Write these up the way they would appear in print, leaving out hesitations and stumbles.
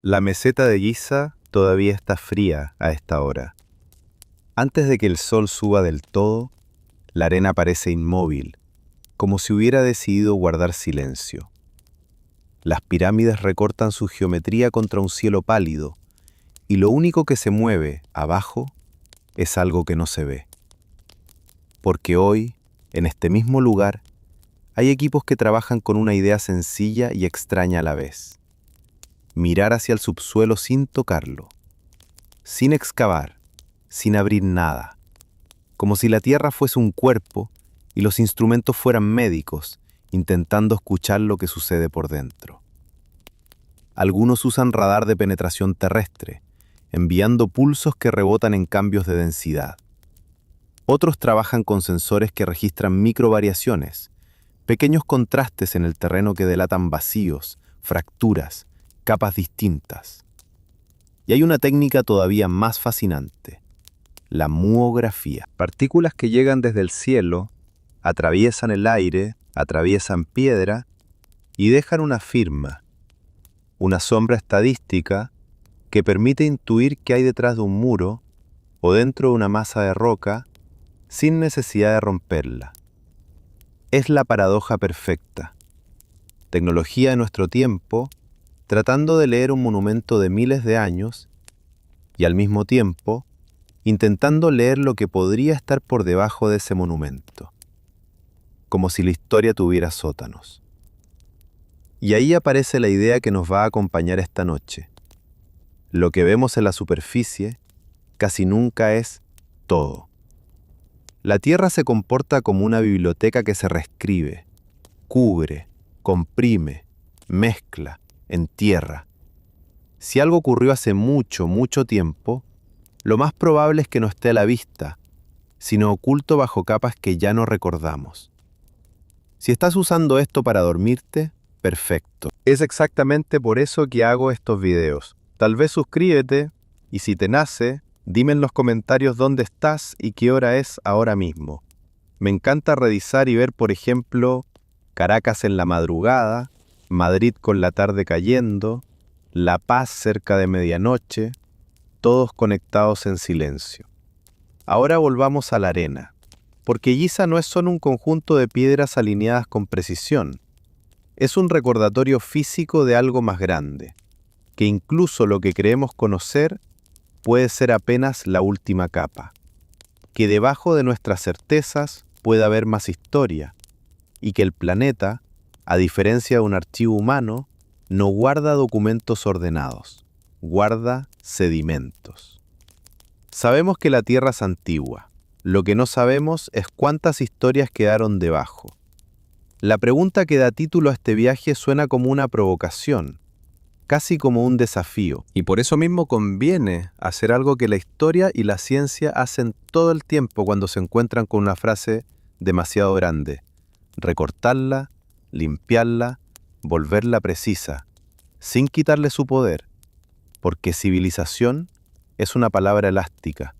La meseta de Giza todavía está fría a esta hora. Antes de que el sol suba del todo, la arena parece inmóvil, como si hubiera decidido guardar silencio. Las pirámides recortan su geometría contra un cielo pálido, y lo único que se mueve abajo es algo que no se ve. Porque hoy, en este mismo lugar, hay equipos que trabajan con una idea sencilla y extraña a la vez. Mirar hacia el subsuelo sin tocarlo, sin excavar, sin abrir nada, como si la tierra fuese un cuerpo y los instrumentos fueran médicos, intentando escuchar lo que sucede por dentro. Algunos usan radar de penetración terrestre, enviando pulsos que rebotan en cambios de densidad. Otros trabajan con sensores que registran microvariaciones, pequeños contrastes en el terreno que delatan vacíos, fracturas, capas distintas. Y hay una técnica todavía más fascinante: la muografía. Partículas que llegan desde el cielo, atraviesan el aire, atraviesan piedra y dejan una firma, una sombra estadística que permite intuir qué hay detrás de un muro o dentro de una masa de roca sin necesidad de romperla. Es la paradoja perfecta. Tecnología de nuestro tiempo tratando de leer un monumento de miles de años y al mismo tiempo intentando leer lo que podría estar por debajo de ese monumento, como si la historia tuviera sótanos. Y ahí aparece la idea que nos va a acompañar esta noche. Lo que vemos en la superficie casi nunca es todo. La Tierra se comporta como una biblioteca que se reescribe, cubre, comprime, mezcla, entierra. Si algo ocurrió hace mucho, mucho tiempo, lo más probable es que no esté a la vista, sino oculto bajo capas que ya no recordamos. Si estás usando esto para dormirte, perfecto. Es exactamente por eso que hago estos videos. Tal vez suscríbete y si te nace, dime en los comentarios dónde estás y qué hora es ahora mismo. Me encanta revisar y ver, por ejemplo, Caracas en la madrugada, Madrid con la tarde cayendo, La Paz cerca de medianoche, todos conectados en silencio. Ahora volvamos a la arena, porque Giza no es solo un conjunto de piedras alineadas con precisión, es un recordatorio físico de algo más grande, que incluso lo que creemos conocer puede ser apenas la última capa, que debajo de nuestras certezas puede haber más historia, y que el planeta, a diferencia de un archivo humano, no guarda documentos ordenados, guarda sedimentos. Sabemos que la Tierra es antigua, lo que no sabemos es cuántas historias quedaron debajo. La pregunta que da título a este viaje suena como una provocación, casi como un desafío, y por eso mismo conviene hacer algo que la historia y la ciencia hacen todo el tiempo cuando se encuentran con una frase demasiado grande: recortarla, limpiarla, volverla precisa, sin quitarle su poder, porque civilización es una palabra elástica.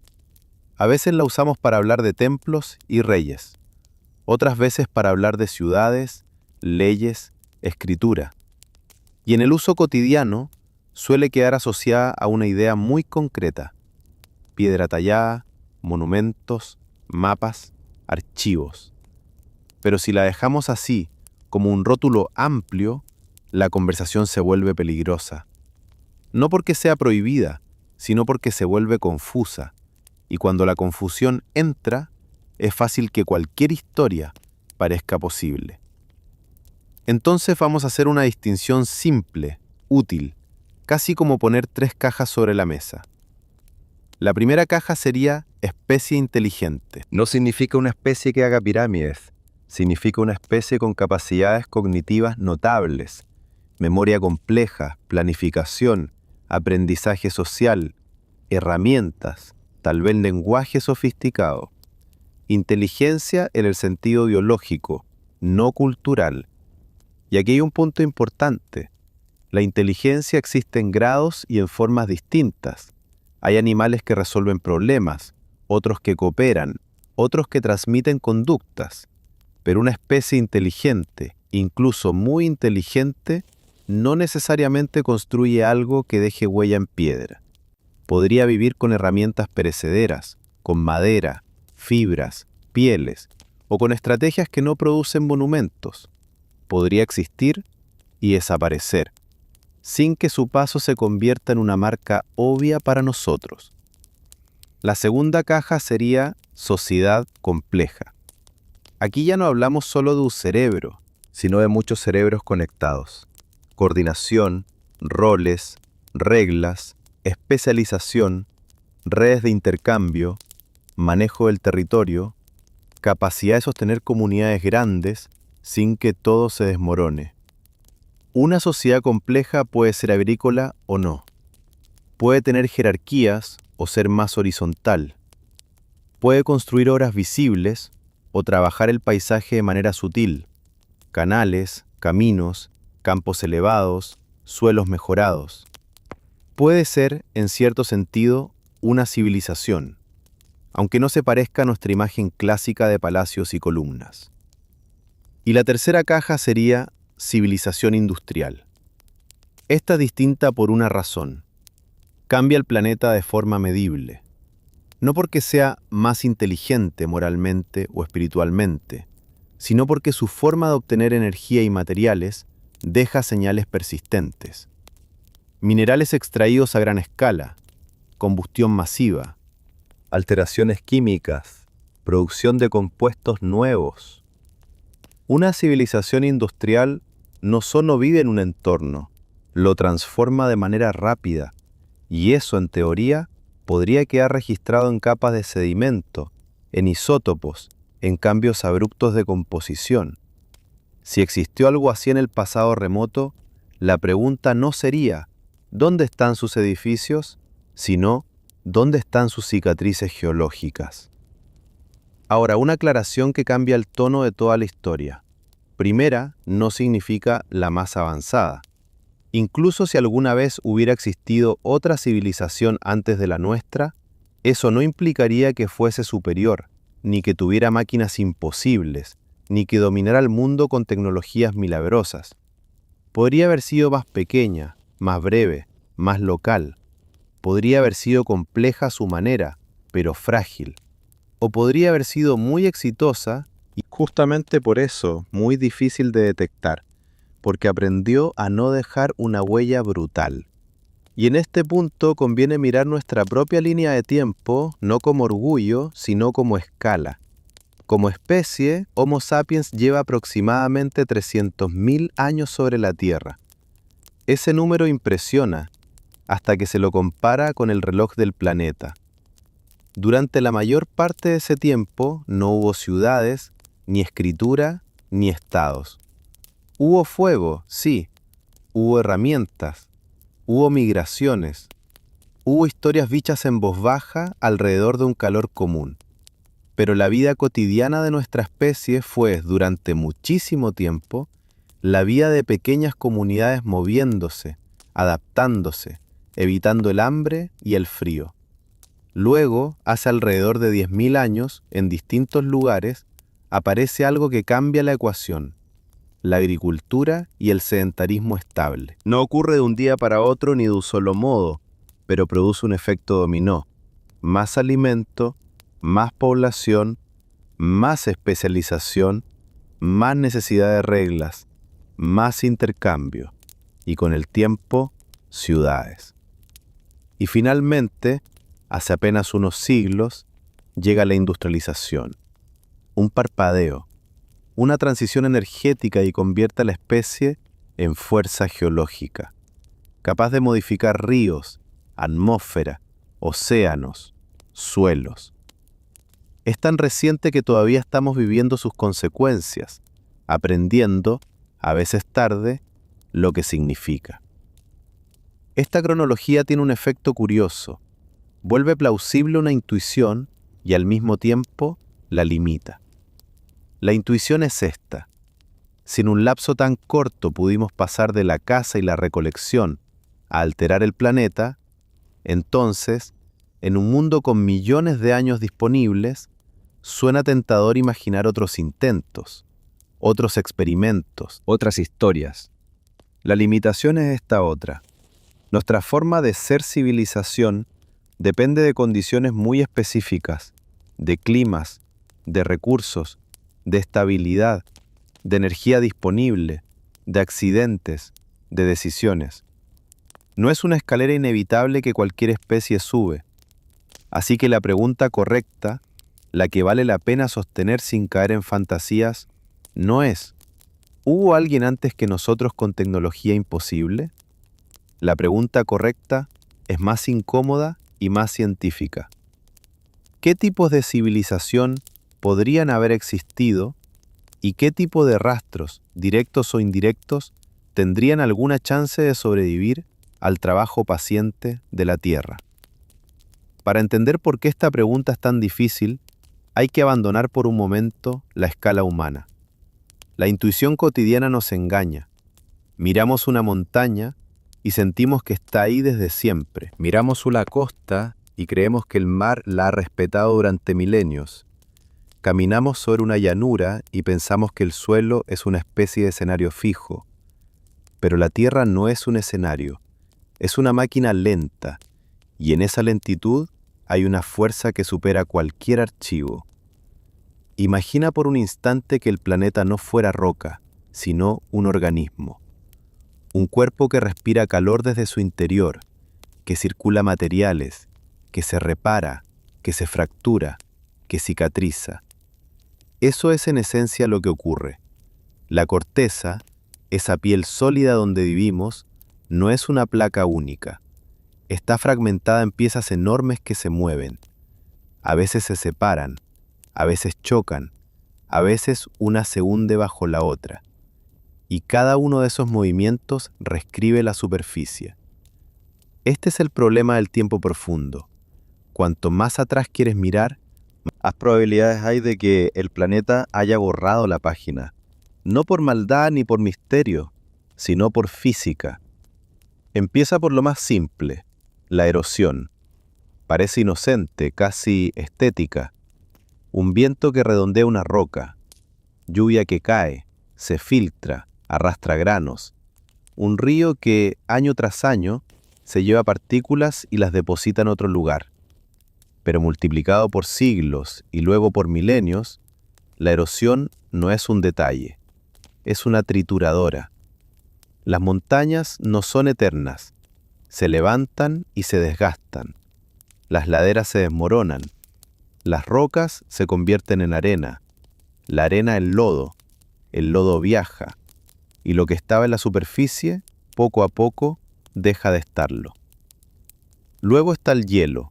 A veces la usamos para hablar de templos y reyes, otras veces para hablar de ciudades, leyes, escritura. Y en el uso cotidiano suele quedar asociada a una idea muy concreta: piedra tallada, monumentos, mapas, archivos. Pero si la dejamos así, como un rótulo amplio, la conversación se vuelve peligrosa. No porque sea prohibida, sino porque se vuelve confusa. Y cuando la confusión entra, es fácil que cualquier historia parezca posible. Entonces vamos a hacer una distinción simple, útil, casi como poner 3 cajas sobre la mesa. La primera caja sería especie inteligente. No significa una especie que haga pirámides. Significa una especie con capacidades cognitivas notables, memoria compleja, planificación, aprendizaje social, herramientas, tal vez lenguaje sofisticado. Inteligencia en el sentido biológico, no cultural. Y aquí hay un punto importante. La inteligencia existe en grados y en formas distintas. Hay animales que resuelven problemas, otros que cooperan, otros que transmiten conductas. Pero una especie inteligente, incluso muy inteligente, no necesariamente construye algo que deje huella en piedra. Podría vivir con herramientas perecederas, con madera, fibras, pieles, o con estrategias que no producen monumentos. Podría existir y desaparecer, sin que su paso se convierta en una marca obvia para nosotros. La segunda caja sería sociedad compleja. Aquí ya no hablamos solo de un cerebro, sino de muchos cerebros conectados. Coordinación, roles, reglas, especialización, redes de intercambio, manejo del territorio, capacidad de sostener comunidades grandes sin que todo se desmorone. Una sociedad compleja puede ser agrícola o no. Puede tener jerarquías o ser más horizontal. Puede construir obras visibles o trabajar el paisaje de manera sutil. Canales, caminos, campos elevados, suelos mejorados. Puede ser, en cierto sentido, una civilización, aunque no se parezca a nuestra imagen clásica de palacios y columnas. Y la tercera caja sería civilización industrial. Esta es distinta por una razón. Cambia el planeta de forma medible. No porque sea más inteligente moralmente o espiritualmente, sino porque su forma de obtener energía y materiales deja señales persistentes. Minerales extraídos a gran escala, combustión masiva, alteraciones químicas, producción de compuestos nuevos. Una civilización industrial no solo vive en un entorno, lo transforma de manera rápida, y eso, en teoría, podría quedar registrado en capas de sedimento, en isótopos, en cambios abruptos de composición. Si existió algo así en el pasado remoto, la pregunta no sería ¿dónde están sus edificios?, sino ¿dónde están sus cicatrices geológicas? Ahora, una aclaración que cambia el tono de toda la historia. Primera, no significa la más avanzada. Incluso si alguna vez hubiera existido otra civilización antes de la nuestra, eso no implicaría que fuese superior, ni que tuviera máquinas imposibles, ni que dominara el mundo con tecnologías milagrosas. Podría haber sido más pequeña, más breve, más local. Podría haber sido compleja a su manera, pero frágil. O podría haber sido muy exitosa y justamente por eso muy difícil de detectar, porque aprendió a no dejar una huella brutal. Y en este punto conviene mirar nuestra propia línea de tiempo no como orgullo, sino como escala. Como especie, Homo sapiens lleva aproximadamente 300.000 años sobre la Tierra. Ese número impresiona, hasta que se lo compara con el reloj del planeta. Durante la mayor parte de ese tiempo no hubo ciudades, ni escritura, ni estados. Hubo fuego, sí, hubo herramientas, hubo migraciones, hubo historias dichas en voz baja alrededor de un calor común. Pero la vida cotidiana de nuestra especie fue, durante muchísimo tiempo, la vida de pequeñas comunidades moviéndose, adaptándose, evitando el hambre y el frío. Luego, hace alrededor de 10.000 años, en distintos lugares, aparece algo que cambia la ecuación: la agricultura y el sedentarismo estable. No ocurre de un día para otro ni de un solo modo, pero produce un efecto dominó. Más alimento, más población, más especialización, más necesidad de reglas, más intercambio, y con el tiempo, ciudades. Y finalmente, hace apenas unos siglos, llega la industrialización. Un parpadeo, una transición energética y convierte a la especie en fuerza geológica, capaz de modificar ríos, atmósfera, océanos, suelos. Es tan reciente que todavía estamos viviendo sus consecuencias, aprendiendo, a veces tarde, lo que significa. Esta cronología tiene un efecto curioso. Vuelve plausible una intuición y al mismo tiempo la limita. La intuición es esta. Si en un lapso tan corto pudimos pasar de la caza y la recolección a alterar el planeta, entonces, en un mundo con millones de años disponibles, suena tentador imaginar otros intentos, otros experimentos, otras historias. La limitación es esta otra. Nuestra forma de ser civilización depende de condiciones muy específicas, de climas, de recursos, de estabilidad, de energía disponible, de accidentes, de decisiones. No es una escalera inevitable que cualquier especie sube. Así que la pregunta correcta, la que vale la pena sostener sin caer en fantasías, no es: ¿hubo alguien antes que nosotros con tecnología imposible? La pregunta correcta es más incómoda y más científica. ¿Qué tipos de civilización podrían haber existido y qué tipo de rastros, directos o indirectos, tendrían alguna chance de sobrevivir al trabajo paciente de la Tierra? Para entender por qué esta pregunta es tan difícil, hay que abandonar por un momento la escala humana. La intuición cotidiana nos engaña. Miramos una montaña y sentimos que está ahí desde siempre. Miramos una costa y creemos que el mar la ha respetado durante milenios. Caminamos sobre una llanura y pensamos que el suelo es una especie de escenario fijo. Pero la Tierra no es un escenario, es una máquina lenta, y en esa lentitud hay una fuerza que supera cualquier archivo. Imagina por un instante que el planeta no fuera roca, sino un organismo. Un cuerpo que respira calor desde su interior, que circula materiales, que se repara, que se fractura, que cicatriza. Eso es en esencia lo que ocurre. La corteza, esa piel sólida donde vivimos, no es una placa única. Está fragmentada en piezas enormes que se mueven. A veces se separan, a veces chocan, a veces una se hunde bajo la otra. Y cada uno de esos movimientos reescribe la superficie. Este es el problema del tiempo profundo. Cuanto más atrás quieres mirar, más probabilidades hay de que el planeta haya borrado la página. No por maldad ni por misterio, sino por física. Empieza por lo más simple, la erosión. Parece inocente, casi estética. Un viento que redondea una roca, lluvia que cae, se filtra, arrastra granos. Un río que, año tras año, se lleva partículas y las deposita en otro lugar. Pero multiplicado por siglos y luego por milenios, la erosión no es un detalle, es una trituradora. Las montañas no son eternas, se levantan y se desgastan. Las laderas se desmoronan, las rocas se convierten en arena, la arena en lodo, el lodo viaja, y lo que estaba en la superficie, poco a poco, deja de estarlo. Luego está el hielo,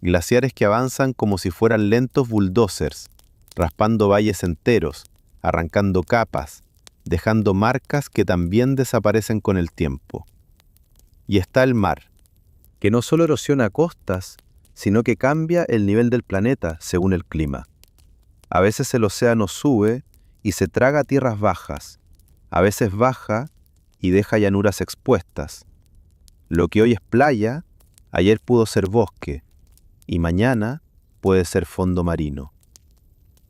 glaciares que avanzan como si fueran lentos bulldozers, raspando valles enteros, arrancando capas, dejando marcas que también desaparecen con el tiempo. Y está el mar, que no solo erosiona costas, sino que cambia el nivel del planeta según el clima. A veces el océano sube y se traga tierras bajas, a veces baja y deja llanuras expuestas. Lo que hoy es playa, ayer pudo ser bosque, y mañana puede ser fondo marino.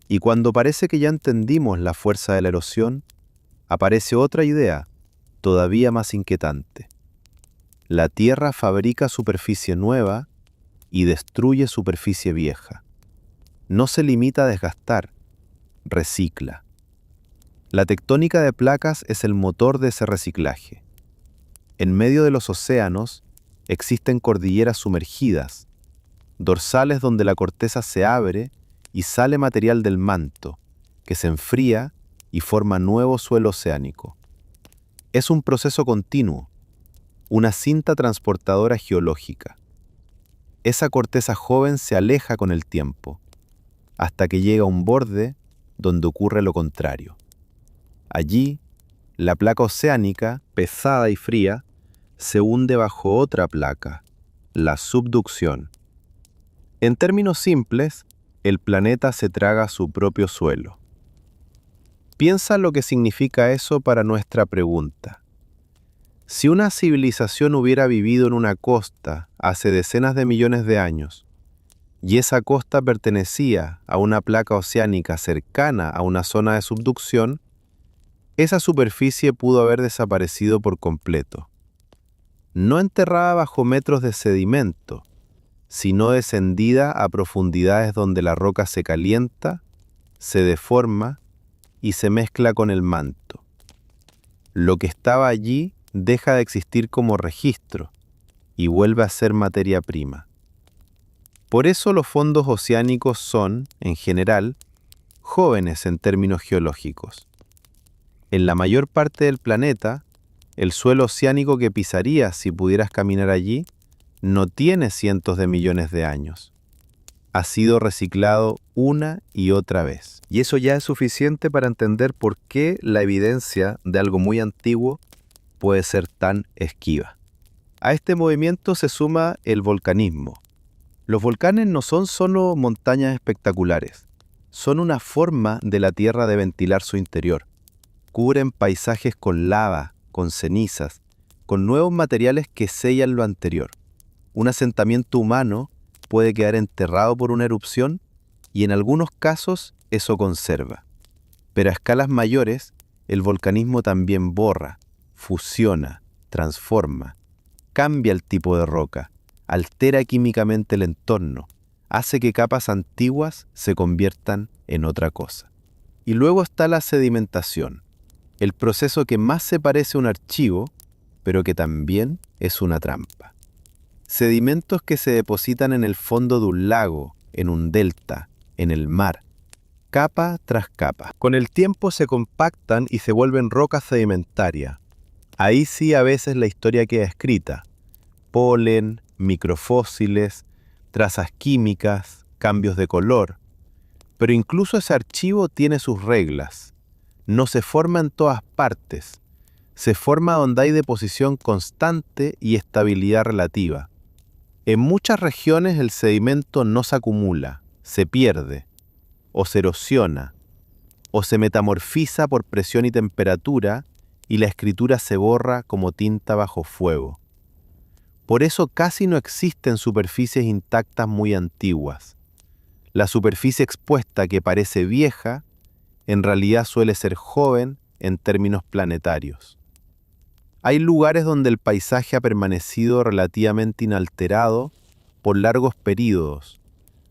Y cuando parece que ya entendimos la fuerza de la erosión, aparece otra idea, todavía más inquietante. La Tierra fabrica superficie nueva y destruye superficie vieja. No se limita a desgastar, recicla. La tectónica de placas es el motor de ese reciclaje. En medio de los océanos existen cordilleras sumergidas, dorsales donde la corteza se abre y sale material del manto, que se enfría y forma nuevo suelo oceánico. Es un proceso continuo, una cinta transportadora geológica. Esa corteza joven se aleja con el tiempo, hasta que llega a un borde donde ocurre lo contrario. Allí, la placa oceánica, pesada y fría, se hunde bajo otra placa, la subducción. En términos simples, el planeta se traga su propio suelo. Piensa lo que significa eso para nuestra pregunta. Si una civilización hubiera vivido en una costa hace decenas de millones de años, y esa costa pertenecía a una placa oceánica cercana a una zona de subducción, esa superficie pudo haber desaparecido por completo. No enterrada bajo metros de sedimento, sino descendida a profundidades donde la roca se calienta, se deforma y se mezcla con el manto. Lo que estaba allí deja de existir como registro y vuelve a ser materia prima. Por eso los fondos oceánicos son, en general, jóvenes en términos geológicos. En la mayor parte del planeta, el suelo oceánico que pisarías si pudieras caminar allí no tiene cientos de millones de años. Ha sido reciclado una y otra vez. Y eso ya es suficiente para entender por qué la evidencia de algo muy antiguo puede ser tan esquiva. A este movimiento se suma el volcanismo. Los volcanes no son solo montañas espectaculares, son una forma de la Tierra de ventilar su interior. Cubren paisajes con lava, con cenizas, con nuevos materiales que sellan lo anterior. Un asentamiento humano puede quedar enterrado por una erupción y en algunos casos eso conserva. Pero a escalas mayores, el volcanismo también borra, fusiona, transforma, cambia el tipo de roca, altera químicamente el entorno, hace que capas antiguas se conviertan en otra cosa. Y luego está la sedimentación, el proceso que más se parece a un archivo, pero que también es una trampa. Sedimentos que se depositan en el fondo de un lago, en un delta, en el mar, capa tras capa. Con el tiempo se compactan y se vuelven roca sedimentaria. Ahí sí a veces la historia queda escrita. Polen, microfósiles, trazas químicas, cambios de color. Pero incluso ese archivo tiene sus reglas. No se forma en todas partes. Se forma donde hay deposición constante y estabilidad relativa. En muchas regiones el sedimento no se acumula, se pierde, o se erosiona, o se metamorfiza por presión y temperatura, y la escritura se borra como tinta bajo fuego. Por eso casi no existen superficies intactas muy antiguas. La superficie expuesta que parece vieja, en realidad suele ser joven en términos planetarios. Hay lugares donde el paisaje ha permanecido relativamente inalterado por largos períodos,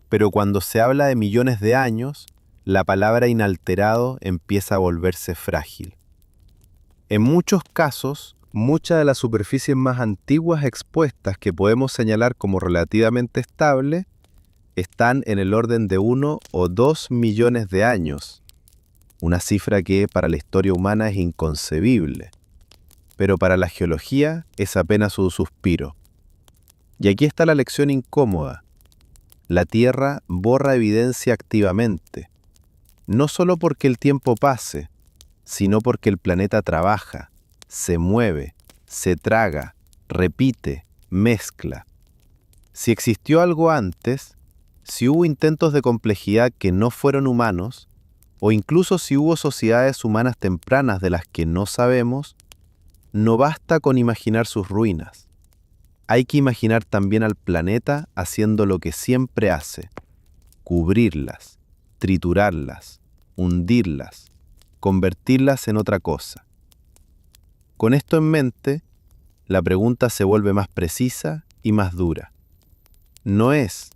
pero cuando se habla de millones de años, la palabra inalterado empieza a volverse frágil. En muchos casos, muchas de las superficies más antiguas expuestas que podemos señalar como relativamente estables están en el orden de 1 o 2 millones de años, una cifra que para la historia humana es inconcebible, pero para la geología es apenas un suspiro. Y aquí está la lección incómoda. La Tierra borra evidencia activamente, no solo porque el tiempo pase, sino porque el planeta trabaja, se mueve, se traga, repite, mezcla. Si existió algo antes, si hubo intentos de complejidad que no fueron humanos, o incluso si hubo sociedades humanas tempranas de las que no sabemos, no basta con imaginar sus ruinas. Hay que imaginar también al planeta haciendo lo que siempre hace: cubrirlas, triturarlas, hundirlas, convertirlas en otra cosa. Con esto en mente, la pregunta se vuelve más precisa y más dura. No es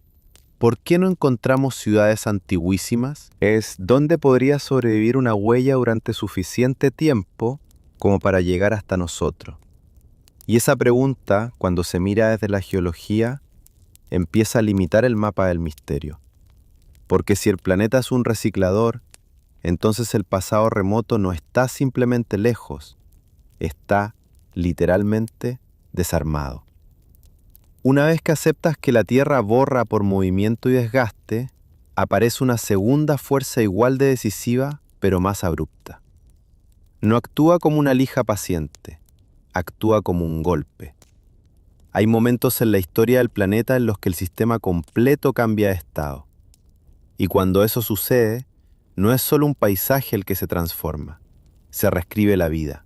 ¿por qué no encontramos ciudades antiguísimas? Es ¿dónde podría sobrevivir una huella durante suficiente tiempo como para llegar hasta nosotros? Y esa pregunta, cuando se mira desde la geología, empieza a limitar el mapa del misterio. Porque si el planeta es un reciclador, entonces el pasado remoto no está simplemente lejos, está literalmente desarmado. Una vez que aceptas que la Tierra borra por movimiento y desgaste, aparece una segunda fuerza igual de decisiva, pero más abrupta. No actúa como una lija paciente, actúa como un golpe. Hay momentos en la historia del planeta en los que el sistema completo cambia de estado. Y cuando eso sucede, no es solo un paisaje el que se transforma, se reescribe la vida.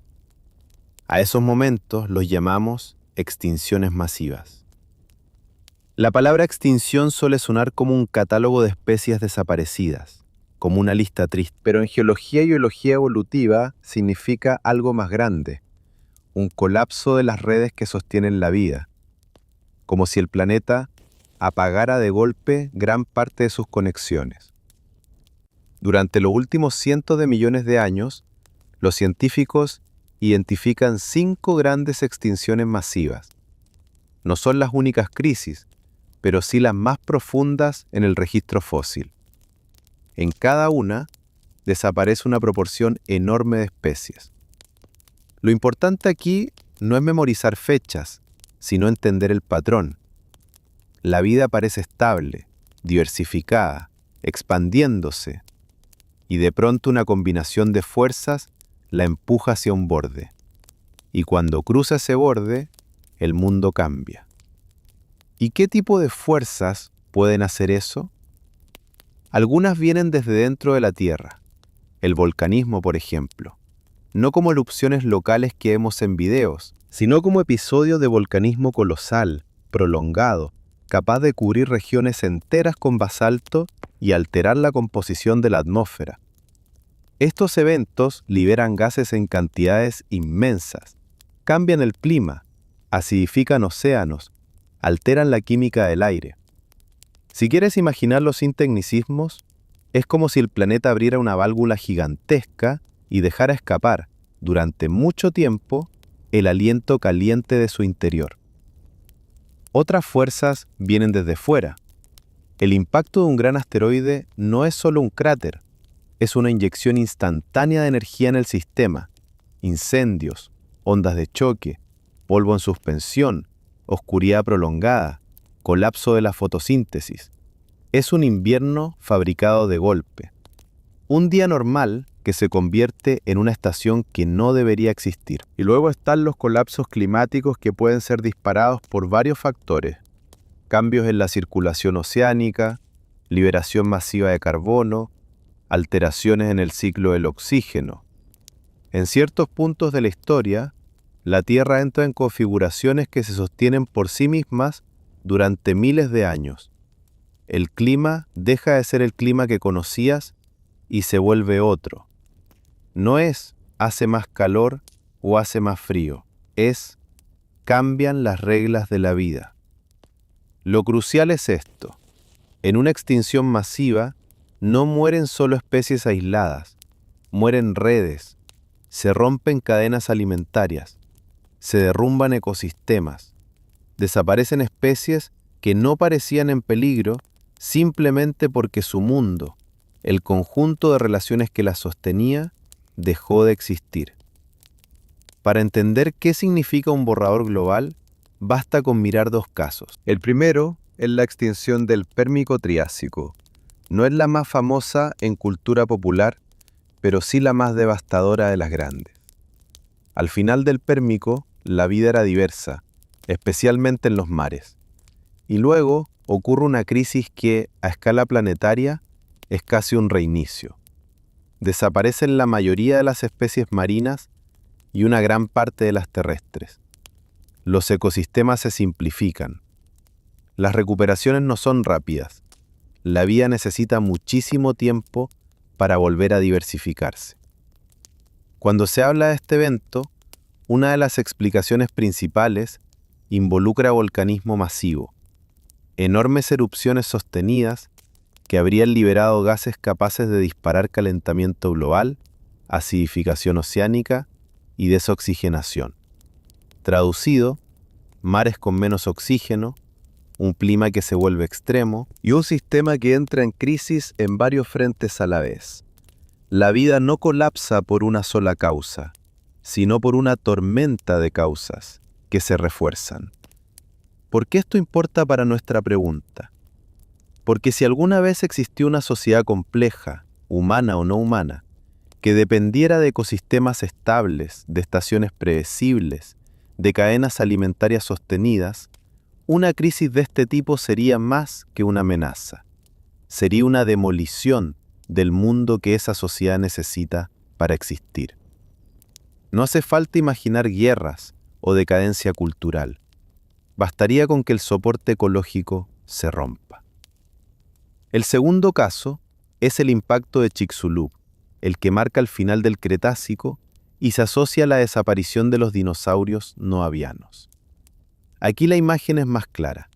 A esos momentos los llamamos extinciones masivas. La palabra extinción suele sonar como un catálogo de especies desaparecidas, como una lista triste. Pero en geología y biología evolutiva significa algo más grande, un colapso de las redes que sostienen la vida, como si el planeta apagara de golpe gran parte de sus conexiones. Durante los últimos cientos de millones de años, los científicos identifican 5 grandes extinciones masivas. No son las únicas crisis, pero sí las más profundas en el registro fósil. En cada una desaparece una proporción enorme de especies. Lo importante aquí no es memorizar fechas, sino entender el patrón. La vida parece estable, diversificada, expandiéndose, y de pronto una combinación de fuerzas la empuja hacia un borde. Y cuando cruza ese borde, el mundo cambia. ¿Y qué tipo de fuerzas pueden hacer eso? Algunas vienen desde dentro de la Tierra, el volcanismo, por ejemplo, no como erupciones locales que vemos en videos, sino como episodios de volcanismo colosal, prolongado, capaz de cubrir regiones enteras con basalto y alterar la composición de la atmósfera. Estos eventos liberan gases en cantidades inmensas, cambian el clima, acidifican océanos, alteran la química del aire. Si quieres imaginarlo sin tecnicismos, es como si el planeta abriera una válvula gigantesca y dejara escapar, durante mucho tiempo, el aliento caliente de su interior. Otras fuerzas vienen desde fuera. El impacto de un gran asteroide no es solo un cráter, es una inyección instantánea de energía en el sistema. Incendios, ondas de choque, polvo en suspensión, oscuridad prolongada, colapso de la fotosíntesis. Es un invierno fabricado de golpe. Un día normal que se convierte en una estación que no debería existir. Y luego están los colapsos climáticos que pueden ser disparados por varios factores. Cambios en la circulación oceánica, liberación masiva de carbono, alteraciones en el ciclo del oxígeno. En ciertos puntos de la historia, la Tierra entra en configuraciones que se sostienen por sí mismas durante miles de años. El clima deja de ser el clima que conocías y se vuelve otro. No es hace más calor o hace más frío, es cambian las reglas de la vida. Lo crucial es esto: en una extinción masiva no mueren solo especies aisladas, mueren redes, se rompen cadenas alimentarias, se derrumban ecosistemas, desaparecen especies que no parecían en peligro simplemente porque su mundo, el conjunto de relaciones que las sostenía, dejó de existir. Para entender qué significa un borrador global, basta con mirar 2 casos. El primero es la extinción del Pérmico-Triásico. No es la más famosa en cultura popular, pero sí la más devastadora de las grandes. Al final del Pérmico, la vida era diversa, especialmente en los mares. Y luego ocurre una crisis que, a escala planetaria, es casi un reinicio. Desaparecen la mayoría de las especies marinas y una gran parte de las terrestres. Los ecosistemas se simplifican. Las recuperaciones no son rápidas. La vida necesita muchísimo tiempo para volver a diversificarse. Cuando se habla de este evento, una de las explicaciones principales involucra volcanismo masivo, enormes erupciones sostenidas que habrían liberado gases capaces de disparar calentamiento global, acidificación oceánica y desoxigenación. Traducido, mares con menos oxígeno, un clima que se vuelve extremo y un sistema que entra en crisis en varios frentes a la vez. La vida no colapsa por una sola causa, sino por una tormenta de causas que se refuerzan. ¿Por qué esto importa para nuestra pregunta? Porque si alguna vez existió una sociedad compleja, humana o no humana, que dependiera de ecosistemas estables, de estaciones predecibles, de cadenas alimentarias sostenidas, una crisis de este tipo sería más que una amenaza. Sería una demolición del mundo que esa sociedad necesita para existir. No hace falta imaginar guerras o decadencia cultural. Bastaría con que el soporte ecológico se rompa. El segundo caso Es el impacto de Chicxulub, el que marca el final del Cretácico y se asocia a la desaparición de los dinosaurios no avianos. Aquí la imagen es más clara.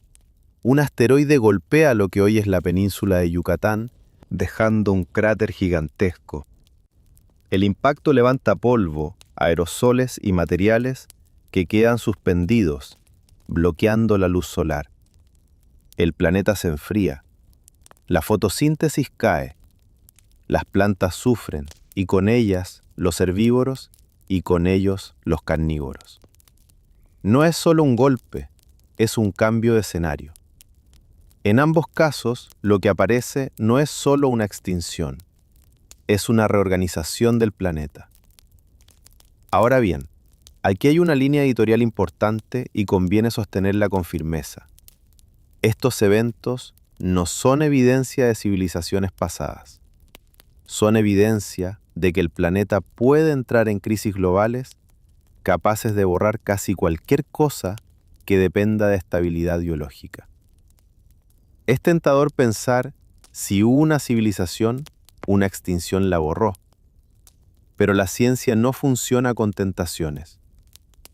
Un asteroide golpea lo que hoy es la península de Yucatán, dejando un cráter gigantesco. El impacto levanta polvo, aerosoles y materiales que quedan suspendidos, bloqueando la luz solar. El planeta se enfría. La fotosíntesis cae. Las plantas sufren, y con ellas los herbívoros, y con ellos los carnívoros. No es solo un golpe, es un cambio de escenario. En ambos casos, lo que aparece no es solo una extinción, es una reorganización del planeta. Ahora bien, aquí hay una línea editorial importante y conviene sostenerla con firmeza. Estos eventos no son evidencia de civilizaciones pasadas. Son evidencia de que el planeta puede entrar en crisis globales capaces de borrar casi cualquier cosa que dependa de estabilidad biológica. Es tentador pensar si hubo una civilización, una extinción la borró. Pero la ciencia no funciona con tentaciones.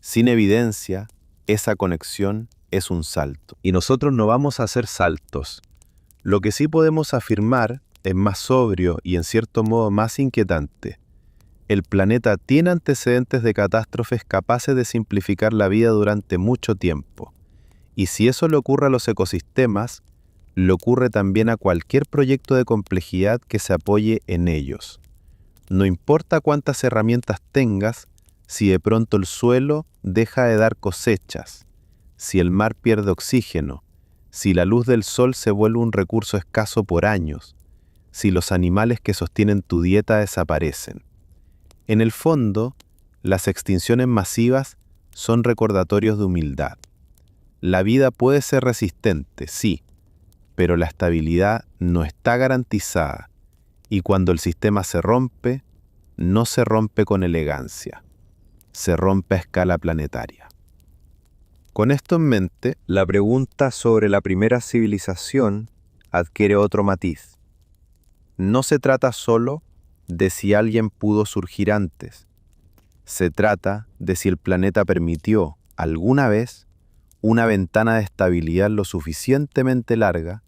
Sin evidencia, esa conexión es un salto. Y nosotros no vamos a hacer saltos. Lo que sí podemos afirmar es más sobrio y en cierto modo más inquietante. El planeta tiene antecedentes de catástrofes capaces de simplificar la vida durante mucho tiempo. Y si eso le ocurre a los ecosistemas, le ocurre también a cualquier proyecto de complejidad que se apoye en ellos. No importa cuántas herramientas tengas, si de pronto el suelo deja de dar cosechas, si el mar pierde oxígeno, si la luz del sol se vuelve un recurso escaso por años, si los animales que sostienen tu dieta desaparecen. En el fondo, las extinciones masivas son recordatorios de humildad. La vida puede ser resistente, sí, pero la estabilidad no está garantizada, y cuando el sistema se rompe, no se rompe con elegancia, se rompe a escala planetaria. Con esto en mente, la pregunta sobre la primera civilización adquiere otro matiz. No se trata solo de si alguien pudo surgir antes, se trata de si el planeta permitió, alguna vez, una ventana de estabilidad lo suficientemente larga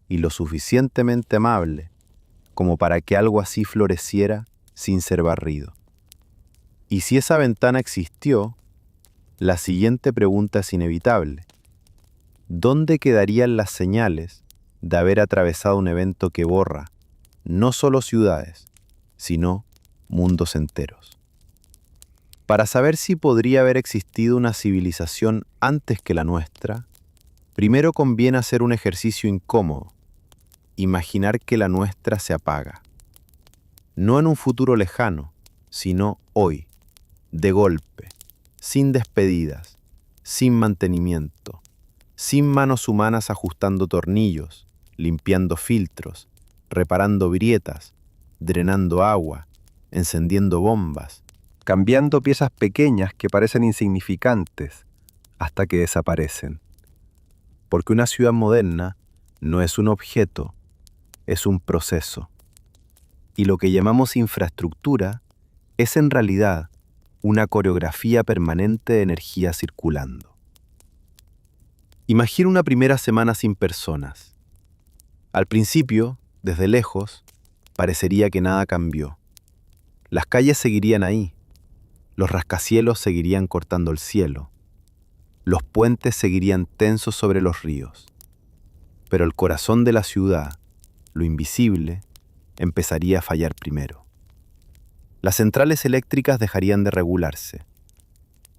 y lo suficientemente amable como para que algo así floreciera sin ser barrido. Y si esa ventana existió, la siguiente pregunta es inevitable. ¿Dónde quedarían las señales de haber atravesado un evento que borra no solo ciudades, sino mundos enteros? Para saber si podría haber existido una civilización antes que la nuestra, primero conviene hacer un ejercicio incómodo, imaginar que la nuestra se apaga. No en un futuro lejano, sino hoy, de golpe, sin despedidas, sin mantenimiento, sin manos humanas ajustando tornillos, limpiando filtros, reparando grietas, drenando agua, encendiendo bombas, cambiando piezas pequeñas que parecen insignificantes hasta que desaparecen. Porque una ciudad moderna no es un objeto, es un proceso. Y lo que llamamos infraestructura es en realidad una coreografía permanente de energía circulando. Imagina una primera semana sin personas. Al principio, desde lejos, parecería que nada cambió. Las calles seguirían ahí, los rascacielos seguirían cortando el cielo, los puentes seguirían tensos sobre los ríos. Pero el corazón de la ciudad, lo invisible, empezaría a fallar primero. Las centrales eléctricas dejarían de regularse.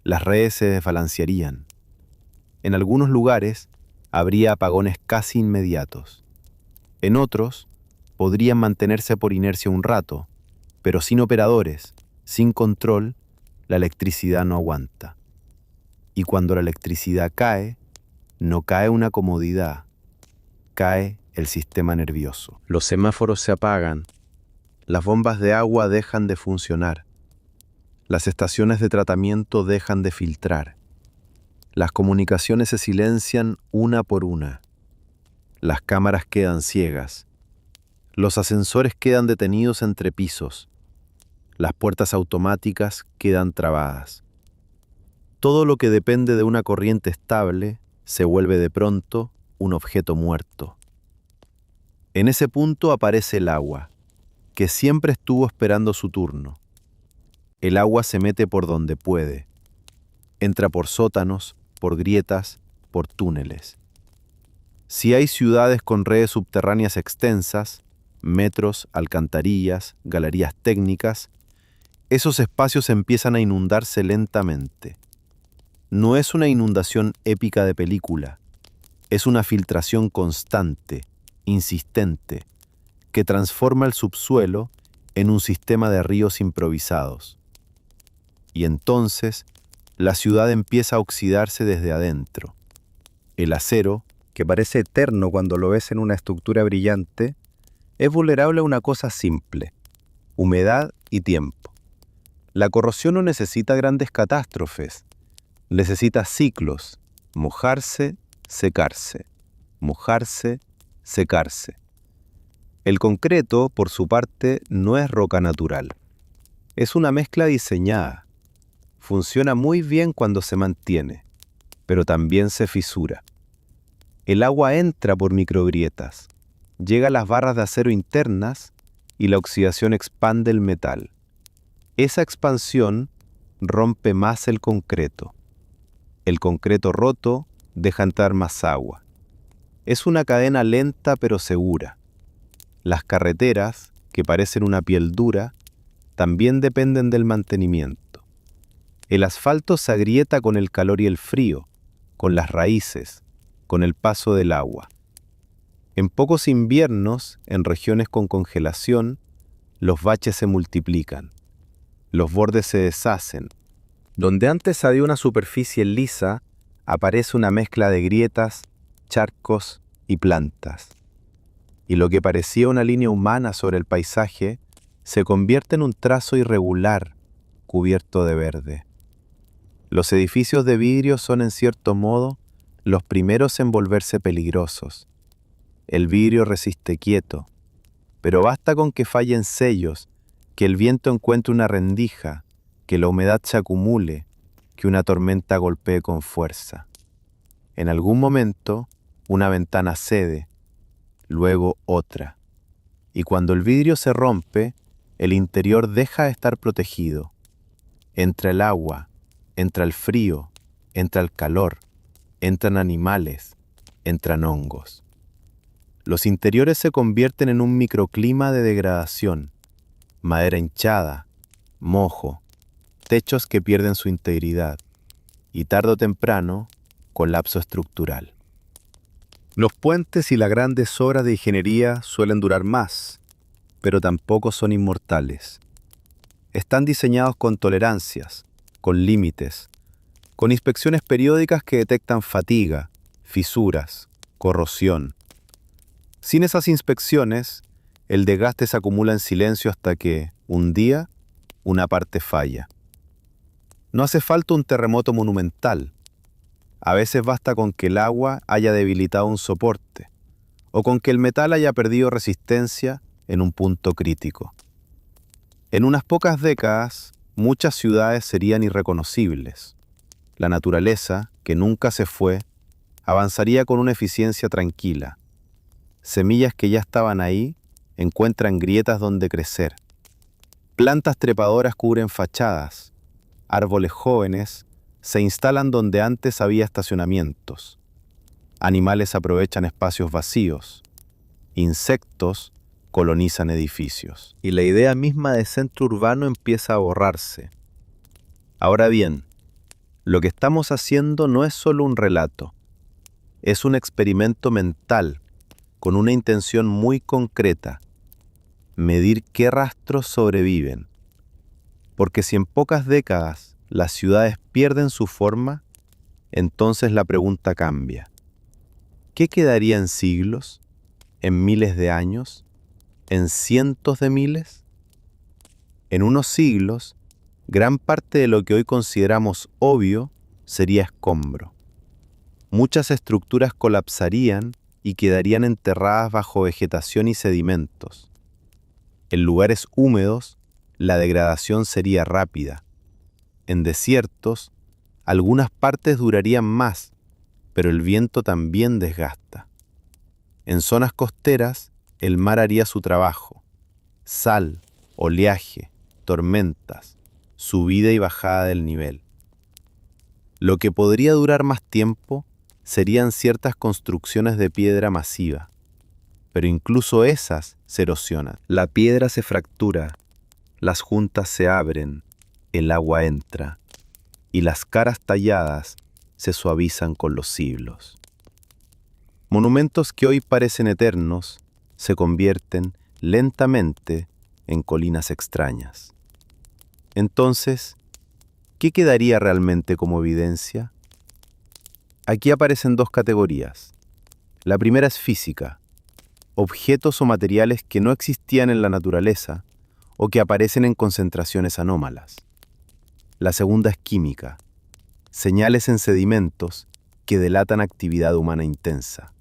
Las redes se desbalancearían. En algunos lugares habría apagones casi inmediatos. En otros podrían mantenerse por inercia un rato, pero sin operadores, sin control, la electricidad no aguanta. Y cuando la electricidad cae, no cae una comodidad, cae el sistema nervioso. Los semáforos se apagan, las bombas de agua dejan de funcionar, las estaciones de tratamiento dejan de filtrar, las comunicaciones se silencian una por una, las cámaras quedan ciegas, Los ascensores quedan detenidos entre pisos. Las puertas automáticas quedan trabadas. Todo lo que depende de una corriente estable se vuelve de pronto un objeto muerto. En ese punto aparece el agua, que siempre estuvo esperando su turno. El agua se mete por donde puede. Entra por sótanos, por grietas, por túneles. Si hay ciudades con redes subterráneas extensas, metros, alcantarillas, galerías técnicas, esos espacios empiezan a inundarse lentamente. No es una inundación épica de película, es una filtración constante, insistente, que transforma el subsuelo en un sistema de ríos improvisados. Y entonces, la ciudad empieza a oxidarse desde adentro. El acero, que parece eterno cuando lo ves en una estructura brillante, es vulnerable a una cosa simple: humedad y tiempo. La corrosión no necesita grandes catástrofes, necesita ciclos: mojarse, secarse, mojarse, secarse. El concreto, por su parte, no es roca natural. Es una mezcla diseñada. Funciona muy bien cuando se mantiene, pero también se fisura. El agua entra por microgrietas, llega a las barras de acero internas y la oxidación expande el metal. Esa expansión rompe más el concreto. El concreto roto deja entrar más agua. Es una cadena lenta pero segura. Las carreteras, que parecen una piel dura, también dependen del mantenimiento. El asfalto se agrieta con el calor y el frío, con las raíces, con el paso del agua. En pocos inviernos, en regiones con congelación, los baches se multiplican. Los bordes se deshacen. Donde antes había una superficie lisa, aparece una mezcla de grietas, charcos y plantas. Y lo que parecía una línea humana sobre el paisaje se convierte en un trazo irregular, cubierto de verde. Los edificios de vidrio son, en cierto modo, los primeros en volverse peligrosos. El vidrio resiste quieto, pero basta con que fallen sellos, que el viento encuentre una rendija, que la humedad se acumule, que una tormenta golpee con fuerza. En algún momento, una ventana cede, luego otra. Y cuando el vidrio se rompe, el interior deja de estar protegido. Entra el agua, entra el frío, entra el calor, entran animales, entran hongos. Los interiores se convierten en un microclima de degradación: madera hinchada, mojo, techos que pierden su integridad y tarde o temprano, colapso estructural. Los puentes y las grandes obras de ingeniería suelen durar más, pero tampoco son inmortales. Están diseñados con tolerancias, con límites, con inspecciones periódicas que detectan fatiga, fisuras, corrosión. Sin esas inspecciones, el desgaste se acumula en silencio hasta que, un día, una parte falla. No hace falta un terremoto monumental. A veces basta con que el agua haya debilitado un soporte, o con que el metal haya perdido resistencia en un punto crítico. En unas pocas décadas, muchas ciudades serían irreconocibles. La naturaleza, que nunca se fue, avanzaría con una eficiencia tranquila. Semillas que ya estaban ahí encuentran grietas donde crecer. Plantas trepadoras cubren fachadas. Árboles jóvenes se instalan donde antes había estacionamientos. Animales aprovechan espacios vacíos. Insectos colonizan edificios. Y la idea misma de centro urbano empieza a borrarse. Ahora bien, lo que estamos haciendo no es solo un relato. Es un experimento mental con una intención muy concreta: medir qué rastros sobreviven. Porque si en pocas décadas las ciudades pierden su forma, entonces la pregunta cambia. ¿Qué quedaría en siglos? ¿En miles de años? ¿En cientos de miles? En unos siglos, gran parte de lo que hoy consideramos obvio sería escombro. Muchas estructuras colapsarían y quedarían enterradas bajo vegetación y sedimentos. En lugares húmedos, la degradación sería rápida. En desiertos, algunas partes durarían más, pero el viento también desgasta. En zonas costeras, el mar haría su trabajo. Sal, oleaje, tormentas, subida y bajada del nivel. Lo que podría durar más tiempo serían ciertas construcciones de piedra masiva, pero incluso esas se erosionan. La piedra se fractura, las juntas se abren, el agua entra, y las caras talladas se suavizan con los siglos. Monumentos que hoy parecen eternos se convierten lentamente en colinas extrañas. Entonces, ¿qué quedaría realmente como evidencia? Aquí aparecen dos categorías. La primera es física, objetos o materiales que no existían en la naturaleza o que aparecen en concentraciones anómalas. La segunda es química, señales en sedimentos que delatan actividad humana intensa.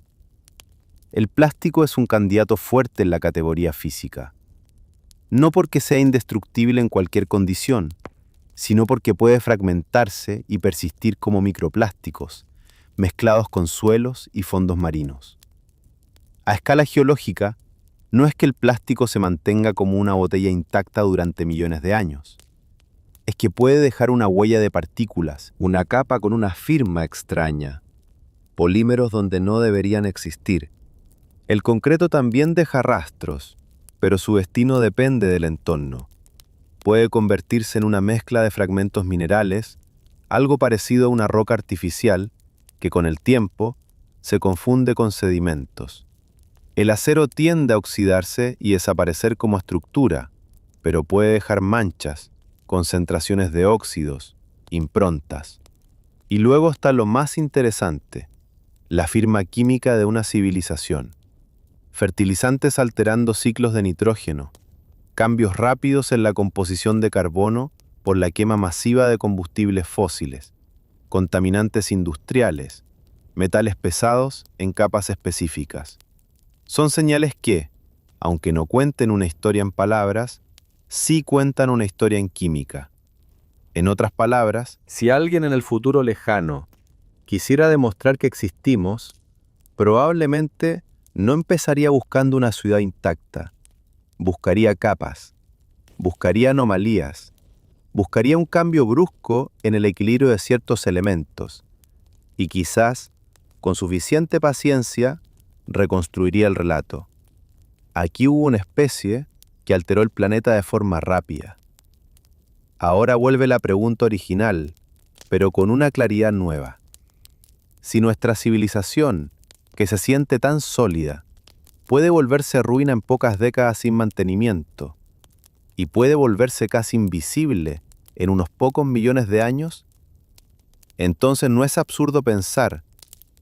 El plástico es un candidato fuerte en la categoría física, no porque sea indestructible en cualquier condición, sino porque puede fragmentarse y persistir como microplásticos, mezclados con suelos y fondos marinos. A escala geológica, no es que el plástico se mantenga como una botella intacta durante millones de años. Es que puede dejar una huella de partículas, una capa con una firma extraña, polímeros donde no deberían existir. El concreto también deja rastros, pero su destino depende del entorno. Puede convertirse en una mezcla de fragmentos minerales, algo parecido a una roca artificial, que con el tiempo se confunde con sedimentos. El acero tiende a oxidarse y desaparecer como estructura, pero puede dejar manchas, concentraciones de óxidos, improntas. Y luego está lo más interesante, la firma química de una civilización. Fertilizantes alterando ciclos de nitrógeno, cambios rápidos en la composición de carbono por la quema masiva de combustibles fósiles, contaminantes industriales, metales pesados en capas específicas. Son señales que, aunque no cuenten una historia en palabras, sí cuentan una historia en química. En otras palabras, si alguien en el futuro lejano quisiera demostrar que existimos, probablemente no empezaría buscando una ciudad intacta. Buscaría capas, buscaría anomalías, buscaría un cambio brusco en el equilibrio de ciertos elementos y quizás, con suficiente paciencia, reconstruiría el relato. Aquí hubo una especie que alteró el planeta de forma rápida. Ahora vuelve la pregunta original, pero con una claridad nueva. Si nuestra civilización, que se siente tan sólida, puede volverse ruina en pocas décadas sin mantenimiento, y puede volverse casi invisible en unos pocos millones de años, entonces no es absurdo pensar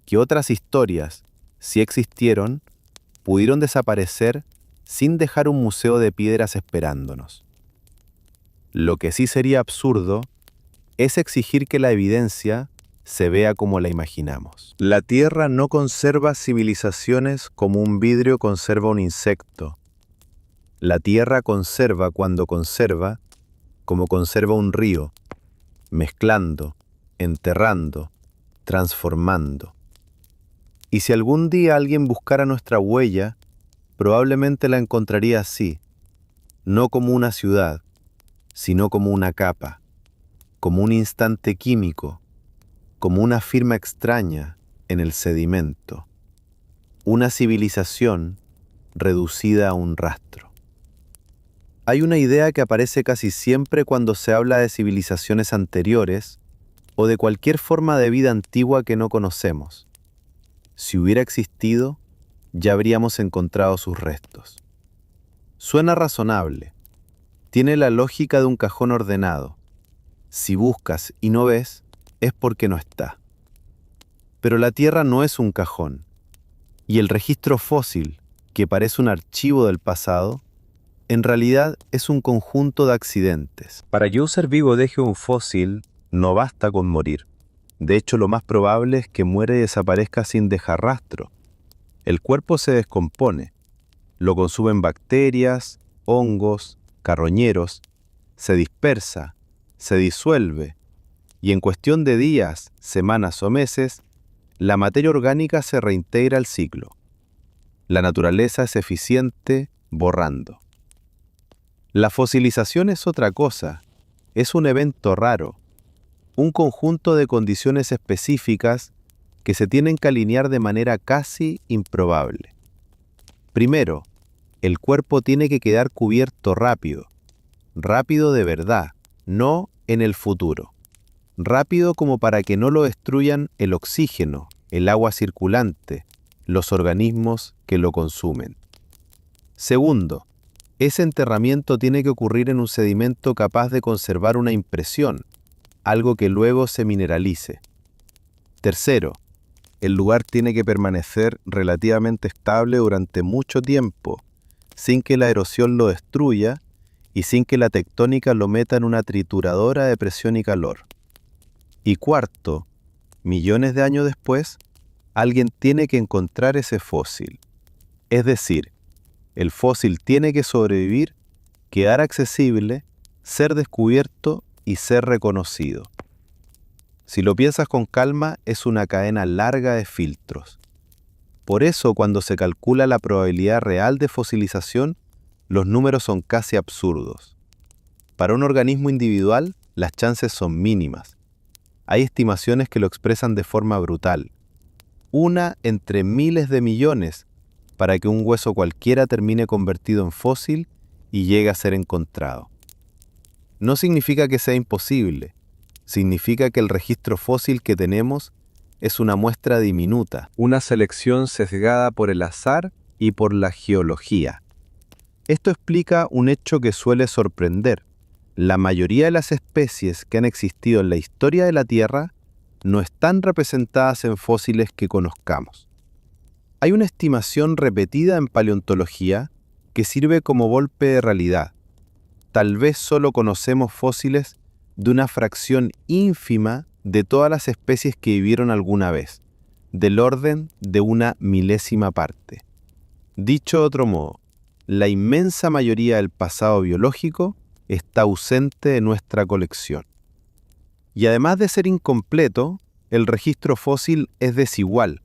que otras historias, si existieron, pudieron desaparecer sin dejar un museo de piedras esperándonos. Lo que sí sería absurdo es exigir que la evidencia se vea como la imaginamos. La Tierra no conserva civilizaciones como un vidrio conserva un insecto. La Tierra conserva cuando conserva, como conserva un río, mezclando, enterrando, transformando. Y si algún día alguien buscara nuestra huella, probablemente la encontraría así, no como una ciudad, sino como una capa, como un instante químico, como una firma extraña en el sedimento, una civilización reducida a un rastro. Hay una idea que aparece casi siempre cuando se habla de civilizaciones anteriores o de cualquier forma de vida antigua que no conocemos. Si hubiera existido, ya habríamos encontrado sus restos. Suena razonable. Tiene la lógica de un cajón ordenado. Si buscas y no ves, es porque no está. Pero la Tierra no es un cajón, y el registro fósil, que parece un archivo del pasado, en realidad es un conjunto de accidentes. Para que un ser vivo deje un fósil, no basta con morir. De hecho, lo más probable es que muera y desaparezca sin dejar rastro. El cuerpo se descompone, lo consumen bacterias, hongos, carroñeros, se dispersa, se disuelve, y en cuestión de días, semanas o meses, la materia orgánica se reintegra al ciclo. La naturaleza es eficiente borrando. La fosilización es otra cosa, es un evento raro, un conjunto de condiciones específicas que se tienen que alinear de manera casi improbable. Primero, el cuerpo tiene que quedar cubierto rápido de verdad, no en el futuro. Rápido como para que no lo destruyan el oxígeno, el agua circulante, los organismos que lo consumen. Segundo, ese enterramiento tiene que ocurrir en un sedimento capaz de conservar una impresión, algo que luego se mineralice. Tercero, el lugar tiene que permanecer relativamente estable durante mucho tiempo, sin que la erosión lo destruya y sin que la tectónica lo meta en una trituradora de presión y calor. Y cuarto, millones de años después, alguien tiene que encontrar ese fósil. Es decir, el fósil tiene que sobrevivir, quedar accesible, ser descubierto y ser reconocido. Si lo piensas con calma, es una cadena larga de filtros. Por eso, cuando se calcula la probabilidad real de fosilización, los números son casi absurdos. Para un organismo individual, las chances son mínimas. Hay estimaciones que lo expresan de forma brutal. 1 entre miles de millones para que un hueso cualquiera termine convertido en fósil y llegue a ser encontrado. No significa que sea imposible. Significa que el registro fósil que tenemos es una muestra diminuta, una selección sesgada por el azar y por la geología. Esto explica un hecho que suele sorprender. La mayoría de las especies que han existido en la historia de la Tierra no están representadas en fósiles que conozcamos. Hay una estimación repetida en paleontología que sirve como golpe de realidad. Tal vez solo conocemos fósiles de una fracción ínfima de todas las especies que vivieron alguna vez, del orden de una milésima parte. Dicho de otro modo, la inmensa mayoría del pasado biológico está ausente de nuestra colección. Y además de ser incompleto, el registro fósil es desigual,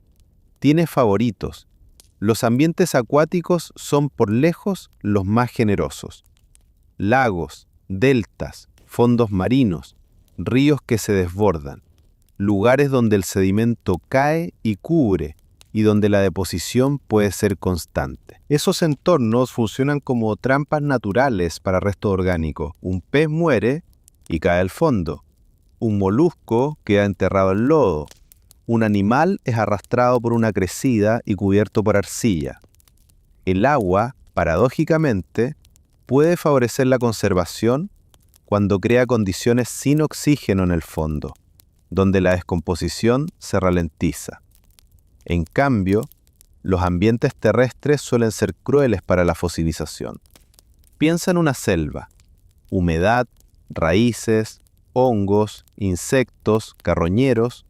tiene favoritos. Los ambientes acuáticos son por lejos los más generosos. Lagos, deltas, fondos marinos, ríos que se desbordan, lugares donde el sedimento cae y cubre y donde la deposición puede ser constante. Esos entornos funcionan como trampas naturales para resto orgánico. Un pez muere y cae al fondo. Un molusco queda enterrado en lodo. Un animal es arrastrado por una crecida y cubierto por arcilla. El agua, paradójicamente, puede favorecer la conservación cuando crea condiciones sin oxígeno en el fondo, donde la descomposición se ralentiza. En cambio, los ambientes terrestres suelen ser crueles para la fosilización. Piensa en una selva, humedad, raíces, hongos, insectos, carroñeros,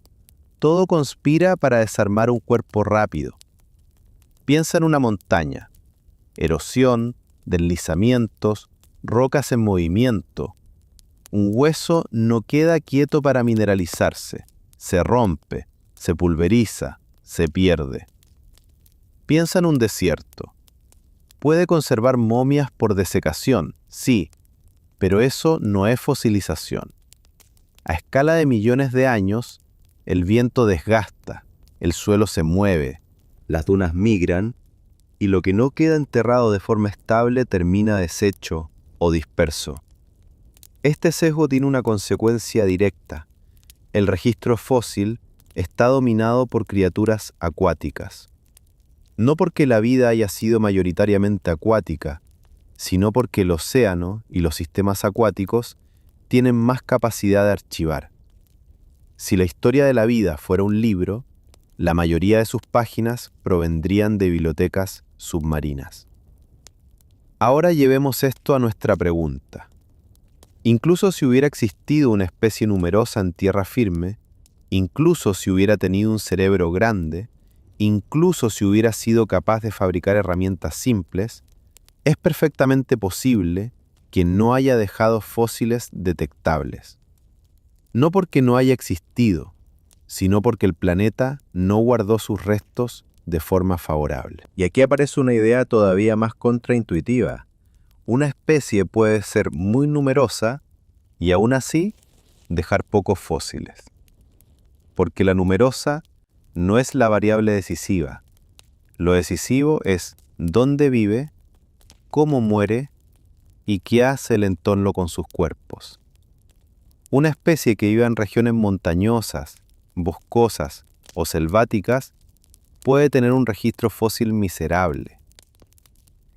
todo conspira para desarmar un cuerpo rápido. Piensa en una montaña, erosión, deslizamientos, rocas en movimiento. Un hueso no queda quieto para mineralizarse, se rompe, se pulveriza, se pierde. Piensa en un desierto. Puede conservar momias por desecación, sí, pero eso no es fosilización. A escala de millones de años, el viento desgasta, el suelo se mueve, las dunas migran y lo que no queda enterrado de forma estable termina deshecho o disperso. Este sesgo tiene una consecuencia directa. El registro fósil está dominado por criaturas acuáticas. No porque la vida haya sido mayoritariamente acuática, sino porque el océano y los sistemas acuáticos tienen más capacidad de archivar. Si la historia de la vida fuera un libro, la mayoría de sus páginas provendrían de bibliotecas submarinas. Ahora llevemos esto a nuestra pregunta. Incluso si hubiera existido una especie numerosa en tierra firme, incluso si hubiera tenido un cerebro grande, incluso si hubiera sido capaz de fabricar herramientas simples, es perfectamente posible que no haya dejado fósiles detectables. No porque no haya existido, sino porque el planeta no guardó sus restos de forma favorable. Y aquí aparece una idea todavía más contraintuitiva. Una especie puede ser muy numerosa y aún así dejar pocos fósiles. Porque la numerosa no es la variable decisiva. Lo decisivo es dónde vive, cómo muere y qué hace el entorno con sus cuerpos. Una especie que viva en regiones montañosas, boscosas o selváticas puede tener un registro fósil miserable.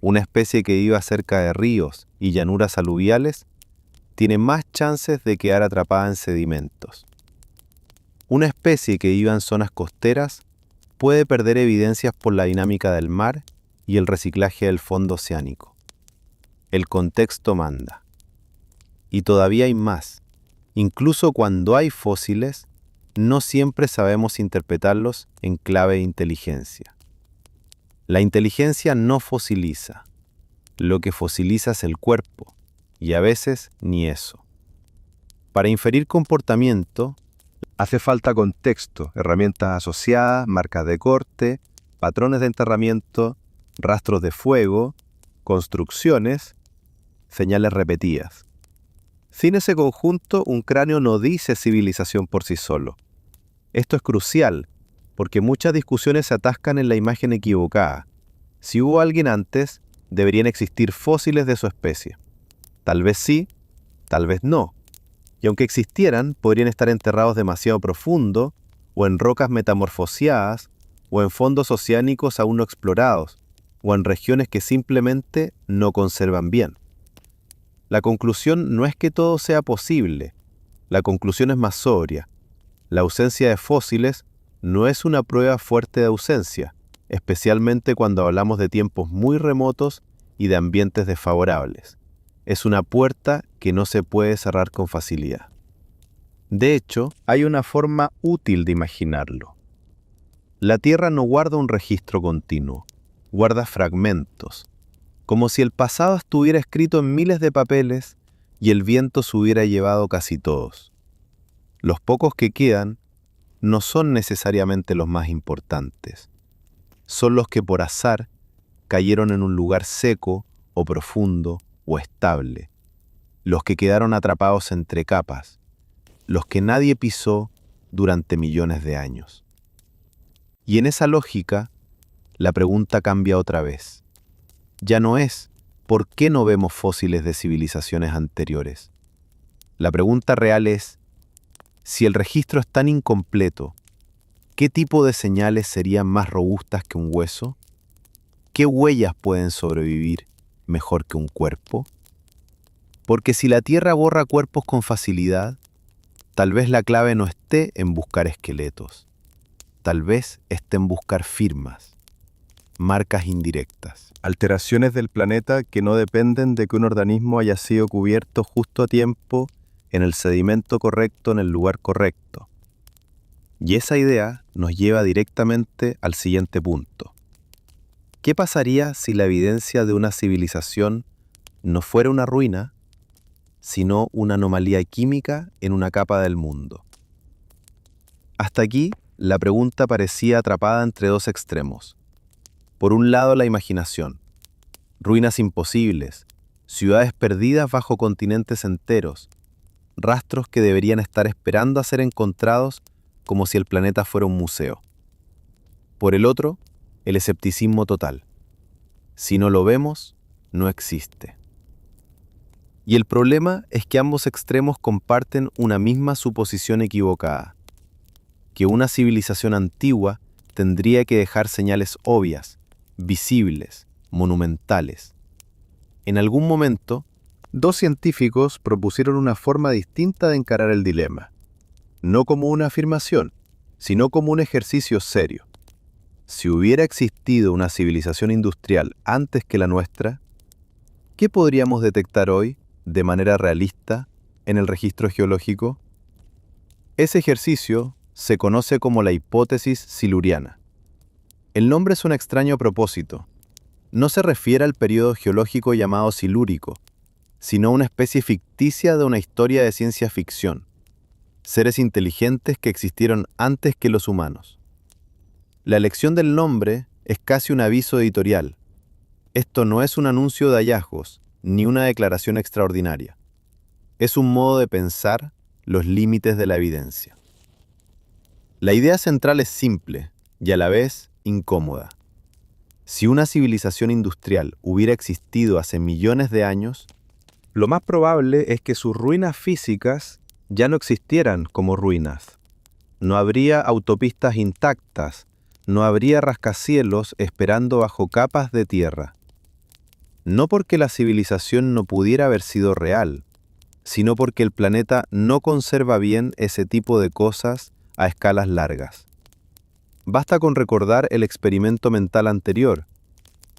Una especie que viva cerca de ríos y llanuras aluviales tiene más chances de quedar atrapada en sedimentos. Una especie que viva en zonas costeras puede perder evidencias por la dinámica del mar y el reciclaje del fondo oceánico. El contexto manda. Y todavía hay más. Incluso cuando hay fósiles, no siempre sabemos interpretarlos en clave de inteligencia. La inteligencia no fosiliza. Lo que fosiliza es el cuerpo, y a veces ni eso. Para inferir comportamiento, hace falta contexto, herramientas asociadas, marcas de corte, patrones de enterramiento, rastros de fuego, construcciones, señales repetidas. Sin ese conjunto, un cráneo no dice civilización por sí solo. Esto es crucial, porque muchas discusiones se atascan en la imagen equivocada. Si hubo alguien antes, deberían existir fósiles de su especie. Tal vez sí, tal vez no. Y aunque existieran, podrían estar enterrados demasiado profundo, o en rocas metamorfoseadas, o en fondos oceánicos aún no explorados, o en regiones que simplemente no conservan bien. La conclusión no es que todo sea posible. La conclusión es más sobria. La ausencia de fósiles no es una prueba fuerte de ausencia, especialmente cuando hablamos de tiempos muy remotos y de ambientes desfavorables. Es una puerta que no se puede cerrar con facilidad. De hecho, hay una forma útil de imaginarlo. La Tierra no guarda un registro continuo, guarda fragmentos, como si el pasado estuviera escrito en miles de papeles y el viento se hubiera llevado casi todos. Los pocos que quedan no son necesariamente los más importantes. Son los que por azar cayeron en un lugar seco o profundo o estable, los que quedaron atrapados entre capas, los que nadie pisó durante millones de años. Y en esa lógica, la pregunta cambia otra vez. Ya no es ¿por qué no vemos fósiles de civilizaciones anteriores? La pregunta real es, si el registro es tan incompleto, ¿qué tipo de señales serían más robustas que un hueso? ¿Qué huellas pueden sobrevivir mejor que un cuerpo? Porque si la Tierra borra cuerpos con facilidad, tal vez la clave no esté en buscar esqueletos, tal vez esté en buscar firmas, marcas indirectas. Alteraciones del planeta que no dependen de que un organismo haya sido cubierto justo a tiempo, en el sedimento correcto, en el lugar correcto. Y esa idea nos lleva directamente al siguiente punto. ¿Qué pasaría si la evidencia de una civilización no fuera una ruina, sino una anomalía química en una capa del mundo? Hasta aquí, la pregunta parecía atrapada entre dos extremos. Por un lado, la imaginación. Ruinas imposibles, ciudades perdidas bajo continentes enteros, rastros que deberían estar esperando a ser encontrados como si el planeta fuera un museo. Por el otro, el escepticismo total. Si no lo vemos, no existe. Y el problema es que ambos extremos comparten una misma suposición equivocada, que una civilización antigua tendría que dejar señales obvias, visibles, monumentales. En algún momento, dos científicos propusieron una forma distinta de encarar el dilema, no como una afirmación, sino como un ejercicio serio. Si hubiera existido una civilización industrial antes que la nuestra, ¿qué podríamos detectar hoy, de manera realista, en el registro geológico? Ese ejercicio se conoce como la hipótesis siluriana. El nombre es un extraño propósito. No se refiere al periodo geológico llamado Silúrico, sino a una especie ficticia de una historia de ciencia ficción. Seres inteligentes que existieron antes que los humanos. La elección del nombre es casi un aviso editorial. Esto no es un anuncio de hallazgos, ni una declaración extraordinaria. Es un modo de pensar los límites de la evidencia. La idea central es simple y a la vez incómoda. Si una civilización industrial hubiera existido hace millones de años, lo más probable es que sus ruinas físicas ya no existieran como ruinas. No habría autopistas intactas, no habría rascacielos esperando bajo capas de tierra. No porque la civilización no pudiera haber sido real, sino porque el planeta no conserva bien ese tipo de cosas a escalas largas. Basta con recordar el experimento mental anterior.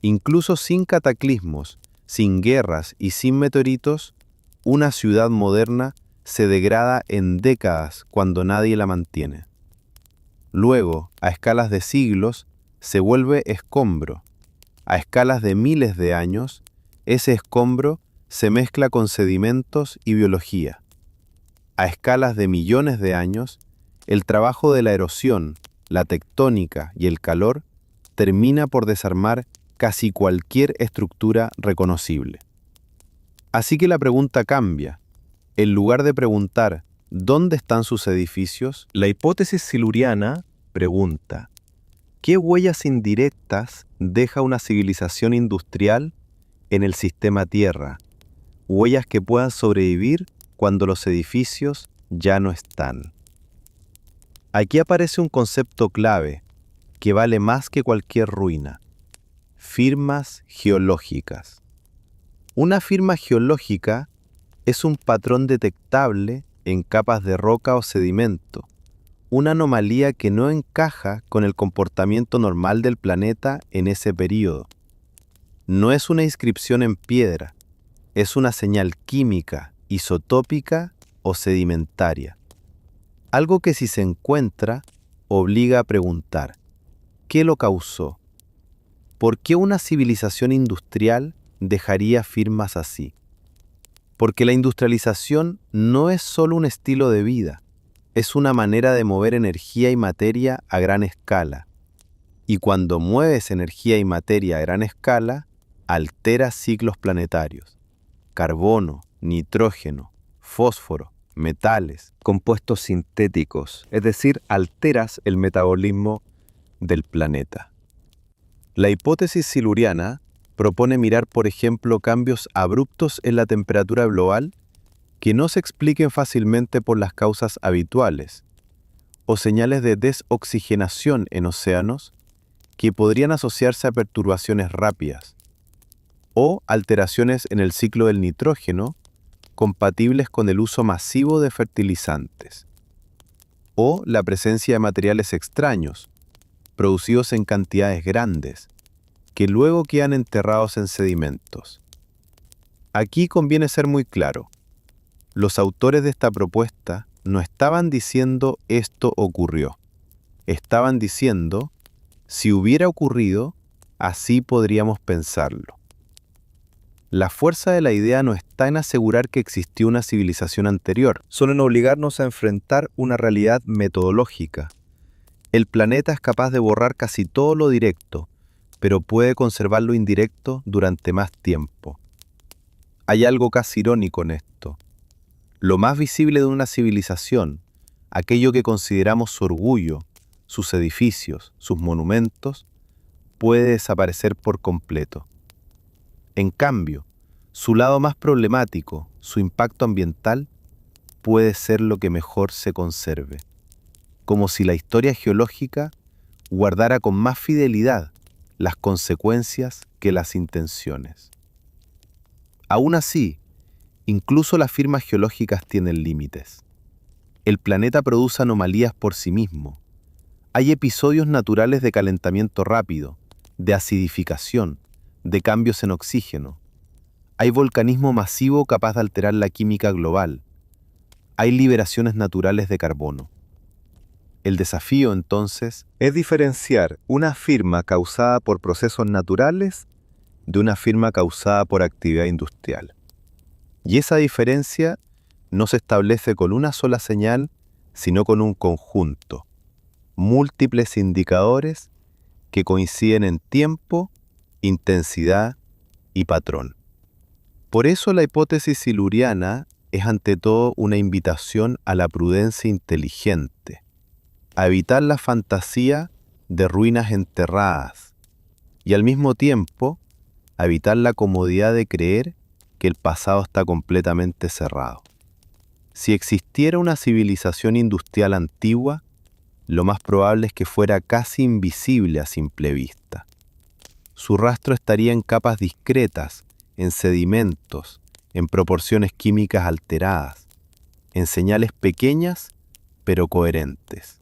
Incluso sin cataclismos, sin guerras y sin meteoritos, una ciudad moderna se degrada en décadas cuando nadie la mantiene. Luego, a escalas de siglos, se vuelve escombro. A escalas de miles de años, ese escombro se mezcla con sedimentos y biología. A escalas de millones de años, el trabajo de la erosión, la tectónica y el calor termina por desarmar casi cualquier estructura reconocible. Así que la pregunta cambia. En lugar de preguntar ¿dónde están sus edificios?, la hipótesis siluriana pregunta ¿qué huellas indirectas deja una civilización industrial en el sistema Tierra? Huellas que puedan sobrevivir cuando los edificios ya no están. Aquí aparece un concepto clave que vale más que cualquier ruina. Firmas geológicas. Una firma geológica es un patrón detectable en capas de roca o sedimento, una anomalía que no encaja con el comportamiento normal del planeta en ese período. No es una inscripción en piedra, es una señal química, isotópica o sedimentaria. Algo que si se encuentra, obliga a preguntar, ¿qué lo causó? ¿Por qué una civilización industrial dejaría firmas así? Porque la industrialización no es solo un estilo de vida, es una manera de mover energía y materia a gran escala. Y cuando mueves energía y materia a gran escala, alteras ciclos planetarios. Carbono, nitrógeno, fósforo, metales, compuestos sintéticos, es decir, alteras el metabolismo del planeta. La hipótesis siluriana propone mirar, por ejemplo, cambios abruptos en la temperatura global que no se expliquen fácilmente por las causas habituales, o señales de desoxigenación en océanos que podrían asociarse a perturbaciones rápidas, o alteraciones en el ciclo del nitrógeno compatibles con el uso masivo de fertilizantes, o la presencia de materiales extraños, producidos en cantidades grandes, que luego quedan enterrados en sedimentos. Aquí conviene ser muy claro. Los autores de esta propuesta no estaban diciendo esto ocurrió. Estaban diciendo, si hubiera ocurrido, así podríamos pensarlo. La fuerza de la idea no está en asegurar que existió una civilización anterior, solo en obligarnos a enfrentar una realidad metodológica. El planeta es capaz de borrar casi todo lo directo, pero puede conservar lo indirecto durante más tiempo. Hay algo casi irónico en esto. Lo más visible de una civilización, aquello que consideramos su orgullo, sus edificios, sus monumentos, puede desaparecer por completo. En cambio, su lado más problemático, su impacto ambiental, puede ser lo que mejor se conserve. Como si la historia geológica guardara con más fidelidad las consecuencias que las intenciones. Aún así, incluso las firmas geológicas tienen límites. El planeta produce anomalías por sí mismo. Hay episodios naturales de calentamiento rápido, de acidificación, de cambios en oxígeno. Hay volcanismo masivo capaz de alterar la química global. Hay liberaciones naturales de carbono. El desafío, entonces, es diferenciar una firma causada por procesos naturales de una firma causada por actividad industrial. Y esa diferencia no se establece con una sola señal, sino con un conjunto, múltiples indicadores que coinciden en tiempo, intensidad y patrón. Por eso la hipótesis siluriana es ante todo una invitación a la prudencia inteligente, a evitar la fantasía de ruinas enterradas y al mismo tiempo a evitar la comodidad de creer que el pasado está completamente cerrado. Si existiera una civilización industrial antigua, lo más probable es que fuera casi invisible a simple vista. Su rastro estaría en capas discretas, en sedimentos, en proporciones químicas alteradas, en señales pequeñas pero coherentes.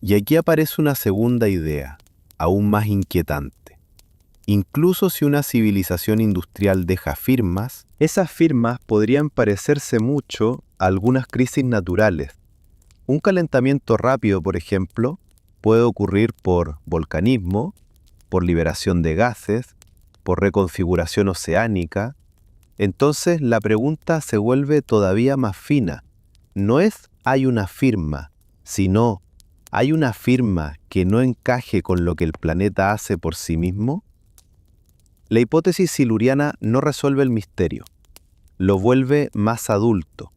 Y aquí aparece una segunda idea, aún más inquietante. Incluso si una civilización industrial deja firmas, esas firmas podrían parecerse mucho a algunas crisis naturales. Un calentamiento rápido, por ejemplo, puede ocurrir por volcanismo, por liberación de gases, por reconfiguración oceánica. Entonces la pregunta se vuelve todavía más fina. No es ¿hay una firma?, sino ¿hay una firma que no encaje con lo que el planeta hace por sí mismo? La hipótesis siluriana no resuelve el misterio, lo vuelve más adulto,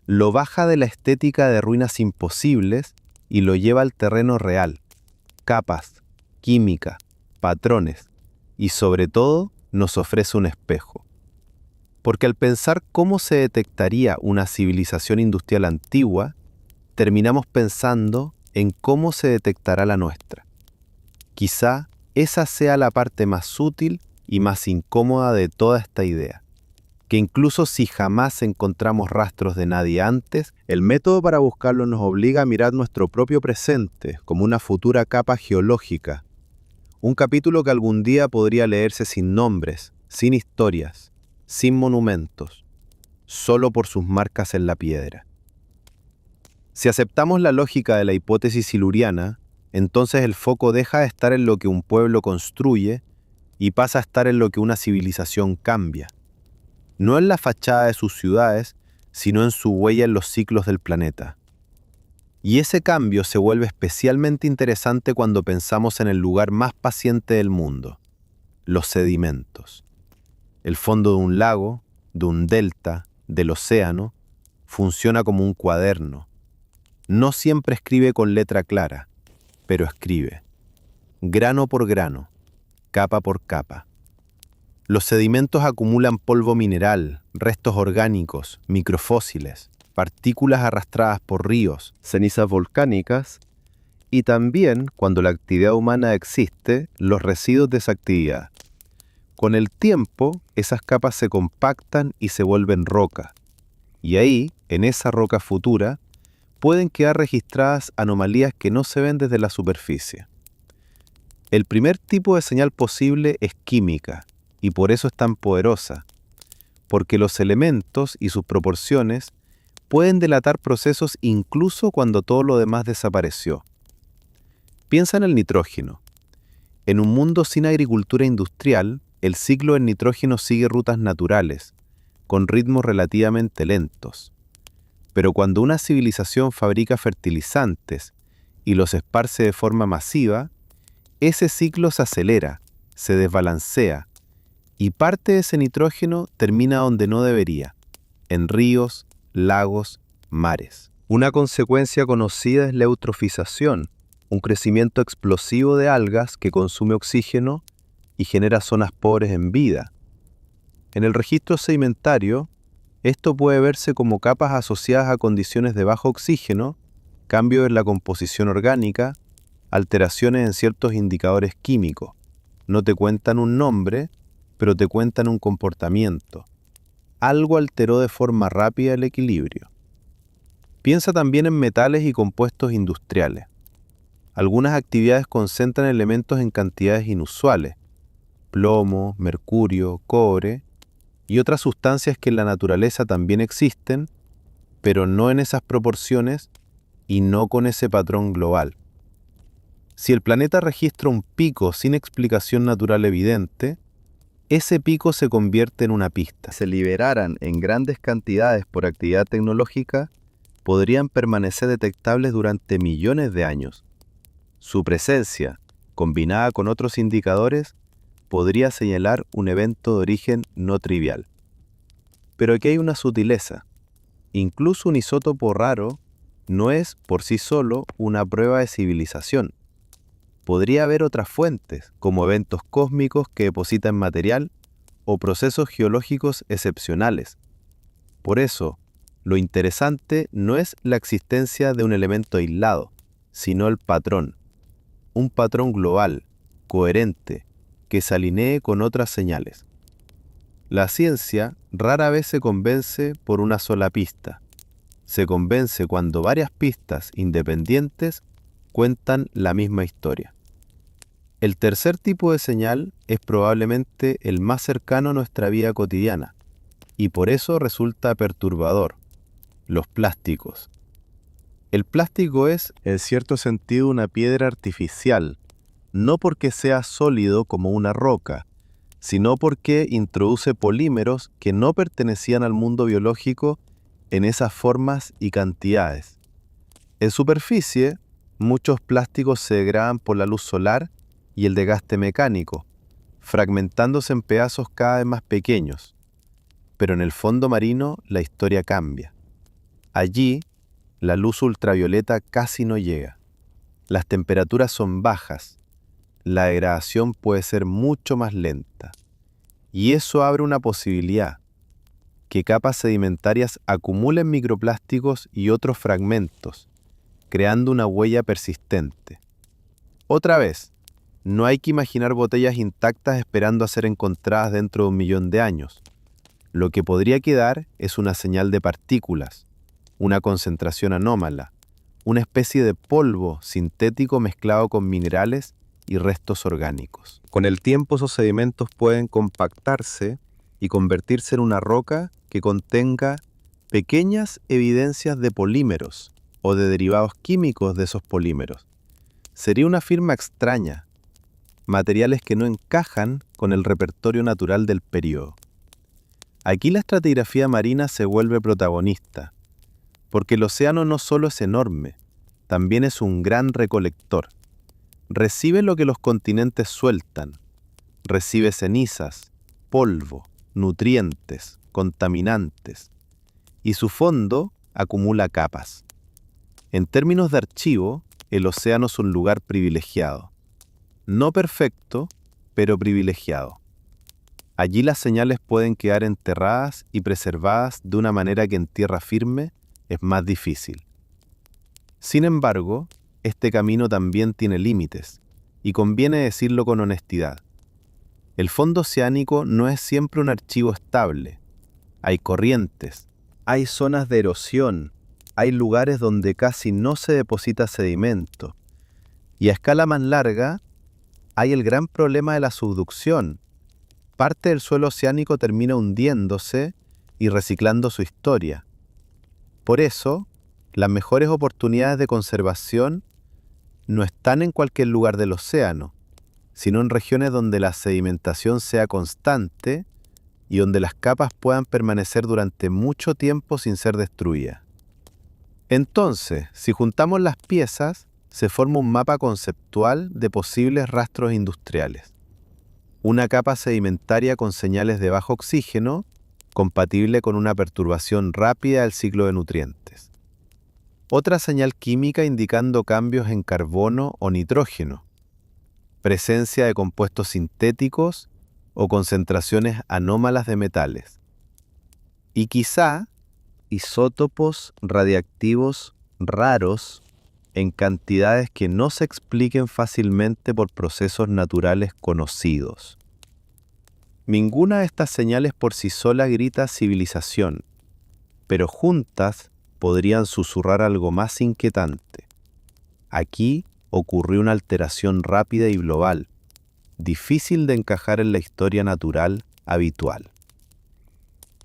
lo baja de la estética de ruinas imposibles y lo lleva al terreno real, capas, química, patrones y sobre todo nos ofrece un espejo. Porque al pensar cómo se detectaría una civilización industrial antigua, terminamos pensando en cómo se detectará la nuestra. Quizá esa sea la parte más sutil y más incómoda de toda esta idea, que incluso si jamás encontramos rastros de nadie antes, el método para buscarlo nos obliga a mirar nuestro propio presente como una futura capa geológica, un capítulo que algún día podría leerse sin nombres, sin historias, sin monumentos, solo por sus marcas en la piedra. Si aceptamos la lógica de la hipótesis siluriana, entonces el foco deja de estar en lo que un pueblo construye y pasa a estar en lo que una civilización cambia. No en la fachada de sus ciudades, sino en su huella en los ciclos del planeta. Y ese cambio se vuelve especialmente interesante cuando pensamos en el lugar más paciente del mundo, los sedimentos. El fondo de un lago, de un delta, del océano, funciona como un cuaderno. No siempre escribe con letra clara, pero escribe, grano por grano, capa por capa. Los sedimentos acumulan polvo mineral, restos orgánicos, microfósiles, partículas arrastradas por ríos, cenizas volcánicas y también, cuando la actividad humana existe, los residuos de esa actividad. Con el tiempo, esas capas se compactan y se vuelven roca. Y ahí, en esa roca futura, pueden quedar registradas anomalías que no se ven desde la superficie. El primer tipo de señal posible es química, y por eso es tan poderosa, porque los elementos y sus proporciones pueden delatar procesos incluso cuando todo lo demás desapareció. Piensa en el nitrógeno. En un mundo sin agricultura industrial, el ciclo del nitrógeno sigue rutas naturales, con ritmos relativamente lentos. Pero cuando una civilización fabrica fertilizantes y los esparce de forma masiva, ese ciclo se acelera, se desbalancea, y parte de ese nitrógeno termina donde no debería, en ríos, lagos, mares. Una consecuencia conocida es la eutrofización, un crecimiento explosivo de algas que consume oxígeno y genera zonas pobres en vida. En el registro sedimentario, esto puede verse como capas asociadas a condiciones de bajo oxígeno, cambio en la composición orgánica, alteraciones en ciertos indicadores químicos. No te cuentan un nombre, pero te cuentan un comportamiento. Algo alteró de forma rápida el equilibrio. Piensa también en metales y compuestos industriales. Algunas actividades concentran elementos en cantidades inusuales, plomo, mercurio, cobre, y otras sustancias que en la naturaleza también existen, pero no en esas proporciones y no con ese patrón global. Si el planeta registra un pico sin explicación natural evidente, ese pico se convierte en una pista. Si se liberaran en grandes cantidades por actividad tecnológica, podrían permanecer detectables durante millones de años. Su presencia, combinada con otros indicadores, podría señalar un evento de origen no trivial. Pero aquí hay una sutileza. Incluso un isótopo raro no es por sí solo una prueba de civilización. Podría haber otras fuentes, como eventos cósmicos que depositan material o procesos geológicos excepcionales. Por eso, lo interesante no es la existencia de un elemento aislado, sino el patrón. Un patrón global, coherente, que se alinee con otras señales. La ciencia rara vez se convence por una sola pista. Se convence cuando varias pistas independientes cuentan la misma historia. El tercer tipo de señal es probablemente el más cercano a nuestra vida cotidiana, y por eso resulta perturbador: los plásticos. El plástico es, en cierto sentido, una piedra artificial, no porque sea sólido como una roca, sino porque introduce polímeros que no pertenecían al mundo biológico en esas formas y cantidades. En superficie, muchos plásticos se degradan por la luz solar y el desgaste mecánico, fragmentándose en pedazos cada vez más pequeños. Pero en el fondo marino la historia cambia. Allí, la luz ultravioleta casi no llega. Las temperaturas son bajas. La degradación puede ser mucho más lenta. Y eso abre una posibilidad: que capas sedimentarias acumulen microplásticos y otros fragmentos, creando una huella persistente. Otra vez, no hay que imaginar botellas intactas esperando a ser encontradas dentro de 1 millón de años. Lo que podría quedar es una señal de partículas, una concentración anómala, una especie de polvo sintético mezclado con minerales y restos orgánicos. Con el tiempo esos sedimentos pueden compactarse y convertirse en una roca que contenga pequeñas evidencias de polímeros o de derivados químicos de esos polímeros. Sería una firma extraña, materiales que no encajan con el repertorio natural del período. Aquí la estratigrafía marina se vuelve protagonista, porque el océano no solo es enorme, también es un gran recolector. Recibe lo que los continentes sueltan, recibe cenizas, polvo, nutrientes, contaminantes, y su fondo acumula capas. En términos de archivo, el océano es un lugar privilegiado. No perfecto, pero privilegiado. Allí las señales pueden quedar enterradas y preservadas de una manera que en tierra firme es más difícil. Sin embargo, este camino también tiene límites, y conviene decirlo con honestidad. El fondo oceánico no es siempre un archivo estable. Hay corrientes, hay zonas de erosión, hay lugares donde casi no se deposita sedimento. Y a escala más larga, hay el gran problema de la subducción. Parte del suelo oceánico termina hundiéndose y reciclando su historia. Por eso, las mejores oportunidades de conservación no están en cualquier lugar del océano, sino en regiones donde la sedimentación sea constante y donde las capas puedan permanecer durante mucho tiempo sin ser destruidas. Entonces, si juntamos las piezas, se forma un mapa conceptual de posibles rastros industriales. Una capa sedimentaria con señales de bajo oxígeno, compatible con una perturbación rápida del ciclo de nutrientes. Otra señal química indicando cambios en carbono o nitrógeno, presencia de compuestos sintéticos o concentraciones anómalas de metales. Y quizá isótopos radiactivos raros en cantidades que no se expliquen fácilmente por procesos naturales conocidos. Ninguna de estas señales por sí sola grita civilización, pero juntas podrían susurrar algo más inquietante. Aquí ocurrió una alteración rápida y global, difícil de encajar en la historia natural habitual.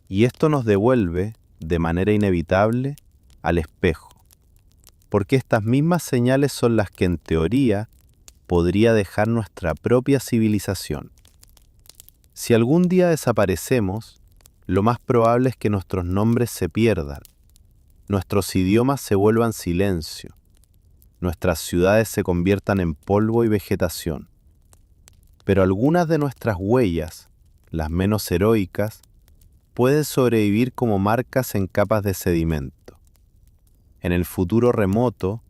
Y esto nos devuelve, de manera inevitable, al espejo. porque estas mismas señales son las que en teoría podría dejar nuestra propia civilización. Si algún día desaparecemos, lo más probable es que nuestros nombres se pierdan, nuestros idiomas se vuelvan silencio, nuestras ciudades se conviertan en polvo y vegetación. Pero algunas de nuestras huellas, las menos heroicas, pueden sobrevivir como marcas en capas de sedimento. En el futuro remoto,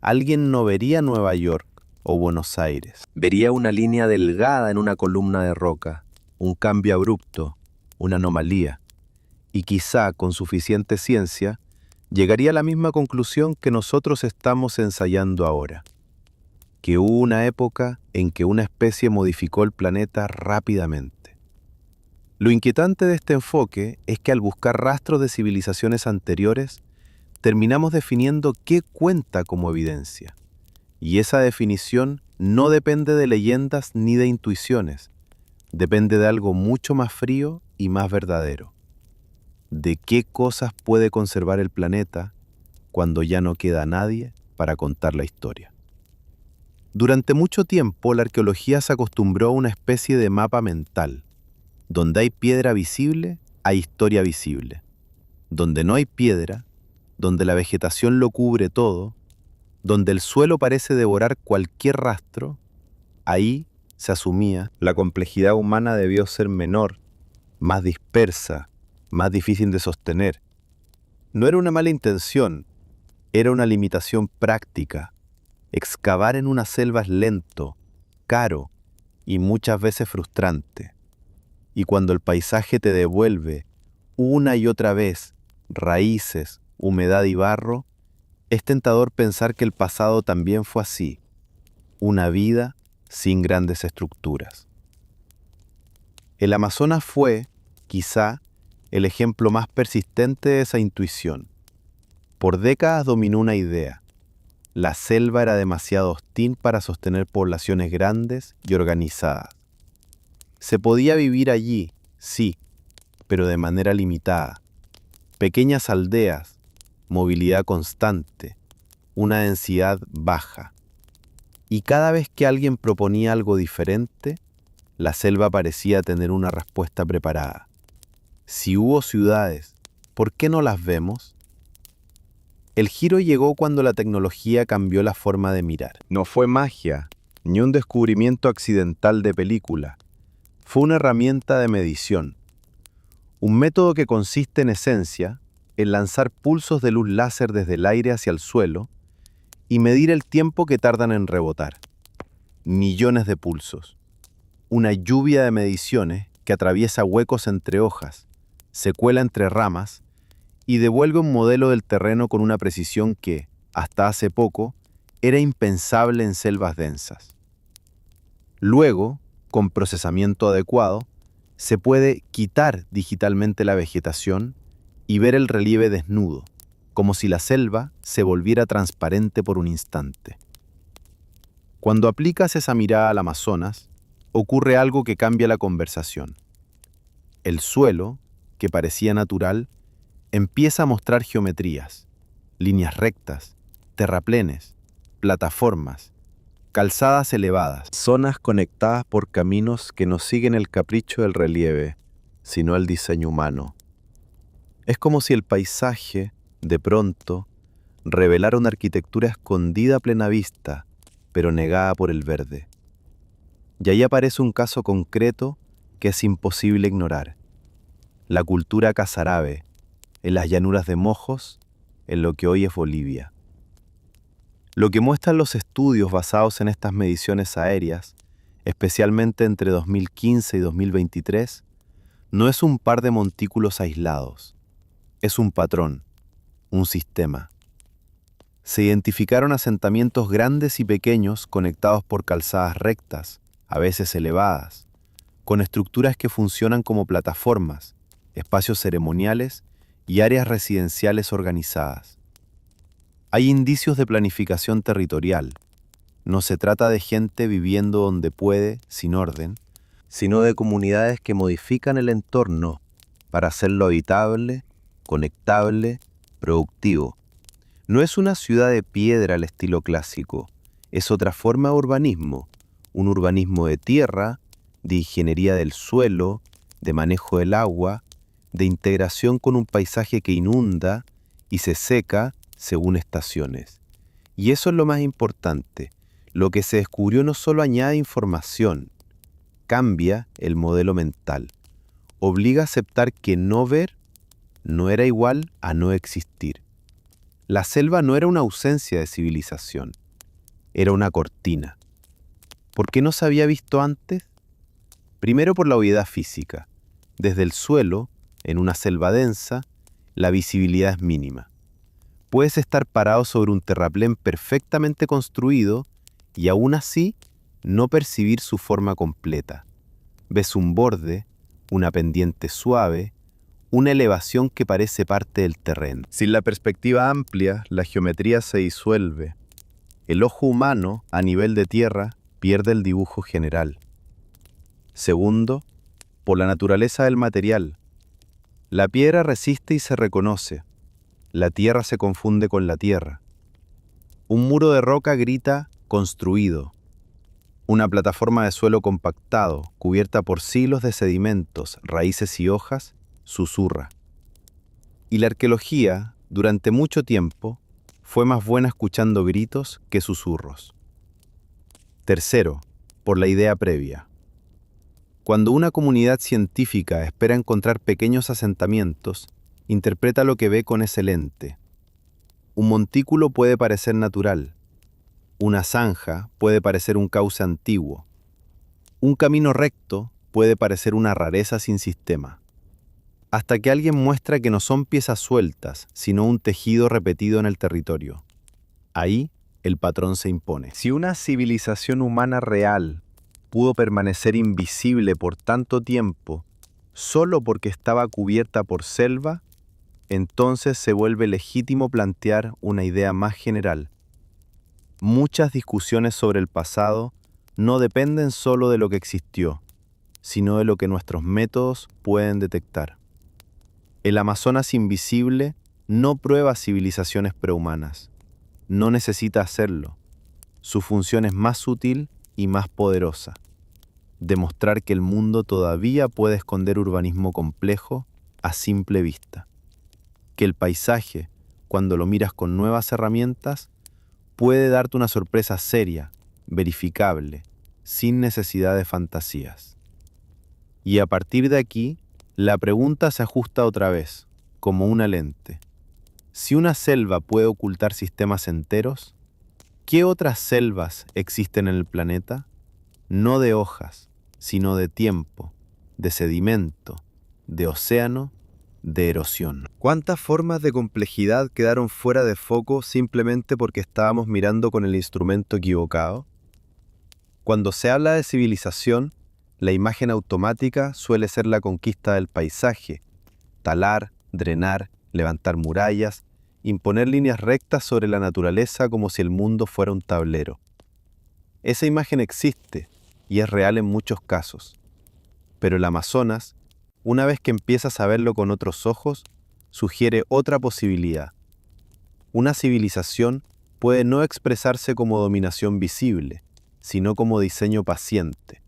alguien no vería Nueva York o Buenos Aires. Vería una línea delgada en una columna de roca, un cambio abrupto, una anomalía, y quizá con suficiente ciencia llegaría a la misma conclusión que nosotros estamos ensayando ahora, que hubo una época en que una especie modificó el planeta rápidamente. Lo inquietante de este enfoque es que al buscar rastros de civilizaciones anteriores, terminamos definiendo qué cuenta como evidencia. Y esa definición no depende de leyendas ni de intuiciones, depende de algo mucho más frío y más verdadero. ¿De qué cosas puede conservar el planeta cuando ya no queda nadie para contar la historia? Durante mucho tiempo la arqueología se acostumbró a una especie de mapa mental. Donde hay piedra visible, hay historia visible. Donde no hay piedra, donde la vegetación lo cubre todo, donde el suelo parece devorar cualquier rastro, ahí se asumía la complejidad humana debió ser menor, más dispersa, más difícil de sostener. No era una mala intención, era una limitación práctica. Excavar en una selva es lento, caro y muchas veces frustrante. Y cuando el paisaje te devuelve una y otra vez raíces, humedad y barro, es tentador pensar que el pasado también fue así, una vida sin grandes estructuras. El Amazonas fue, quizá, el ejemplo más persistente de esa intuición. Por décadas dominó una idea. La selva era demasiado hostil para sostener poblaciones grandes y organizadas. Se podía vivir allí, sí, pero de manera limitada. Pequeñas aldeas, movilidad constante, una densidad baja. Y cada vez que alguien proponía algo diferente, la selva parecía tener una respuesta preparada. Si hubo ciudades, ¿por qué no las vemos? El giro llegó cuando la tecnología cambió la forma de mirar. No fue magia, ni un descubrimiento accidental de película. Fue una herramienta de medición. Un método que consiste en esencia en lanzar pulsos de luz láser desde el aire hacia el suelo y medir el tiempo que tardan en rebotar. Millones de pulsos. Una lluvia de mediciones que atraviesa huecos entre hojas, se cuela entre ramas y devuelve un modelo del terreno con una precisión que, hasta hace poco, era impensable en selvas densas. Luego, con procesamiento adecuado, se puede quitar digitalmente la vegetación y ver el relieve desnudo, como si la selva se volviera transparente por un instante. Cuando aplicas esa mirada al Amazonas, ocurre algo que cambia la conversación. El suelo, que parecía natural, empieza a mostrar geometrías, líneas rectas, terraplenes, plataformas, calzadas elevadas, zonas conectadas por caminos que no siguen el capricho del relieve, sino el diseño humano. Es como si el paisaje, de pronto, revelara una arquitectura escondida a plena vista, pero negada por el verde. Y ahí aparece un caso concreto que es imposible ignorar. La cultura casarábe, en las llanuras de Mojos, en lo que hoy es Bolivia. Lo que muestran los estudios basados en estas mediciones aéreas, especialmente entre 2015 y 2023, no es un par de montículos aislados, es un patrón, un sistema. Se identificaron asentamientos grandes y pequeños conectados por calzadas rectas, a veces elevadas, con estructuras que funcionan como plataformas, espacios ceremoniales y áreas residenciales organizadas. Hay indicios de planificación territorial. No se trata de gente viviendo donde puede, sin orden, sino de comunidades que modifican el entorno para hacerlo habitable, conectable, productivo. No es una ciudad de piedra al estilo clásico, es otra forma de urbanismo, un urbanismo de tierra, de ingeniería del suelo, de manejo del agua, de integración con un paisaje que inunda y se seca según estaciones. Y eso es lo más importante. Lo que se descubrió no solo añade información, cambia el modelo mental. Obliga a aceptar que no ver no era igual a no existir. La selva no era una ausencia de civilización, era una cortina. ¿Por qué no se había visto antes? Primero por la obviedad física. Desde el suelo, en una selva densa, la visibilidad es mínima. Puedes estar parado sobre un terraplén perfectamente construido y aún así no percibir su forma completa. Ves un borde, una pendiente suave, una elevación que parece parte del terreno. Sin la perspectiva amplia, la geometría se disuelve. El ojo humano, a nivel de tierra, pierde el dibujo general. Segundo, por la naturaleza del material. La piedra resiste y se reconoce. La tierra se confunde con la tierra. Un muro de roca grita construido. Una plataforma de suelo compactado, cubierta por siglos de sedimentos, raíces y hojas, susurra. Y la arqueología, durante mucho tiempo, fue más buena escuchando gritos que susurros. Tercero, por la idea previa. Cuando una comunidad científica espera encontrar pequeños asentamientos, interpreta lo que ve con ese lente. Un montículo puede parecer natural. Una zanja puede parecer un cauce antiguo. Un camino recto puede parecer una rareza sin sistema. Hasta que alguien muestra que no son piezas sueltas, sino un tejido repetido en el territorio. Ahí, el patrón se impone. Si una civilización humana real pudo permanecer invisible por tanto tiempo solo porque estaba cubierta por selva, entonces se vuelve legítimo plantear una idea más general. Muchas discusiones sobre el pasado no dependen solo de lo que existió, sino de lo que nuestros métodos pueden detectar. El Amazonas invisible no prueba civilizaciones prehumanas. No necesita hacerlo. Su función es más sutil y más poderosa. Demostrar que el mundo todavía puede esconder urbanismo complejo a simple vista. Que el paisaje, cuando lo miras con nuevas herramientas, puede darte una sorpresa seria, verificable, sin necesidad de fantasías. Y a partir de aquí, la pregunta se ajusta otra vez, como una lente. Si una selva puede ocultar sistemas enteros, ¿qué otras selvas existen en el planeta? No de hojas, sino de tiempo, de sedimento, de océano, de erosión. ¿Cuántas formas de complejidad quedaron fuera de foco simplemente porque estábamos mirando con el instrumento equivocado? Cuando se habla de civilización, la imagen automática suele ser la conquista del paisaje, talar, drenar, levantar murallas, imponer líneas rectas sobre la naturaleza como si el mundo fuera un tablero. Esa imagen existe y es real en muchos casos, pero el Amazonas, una vez que empiezas a verlo con otros ojos, sugiere otra posibilidad. Una civilización puede no expresarse como dominación visible, sino como diseño paciente.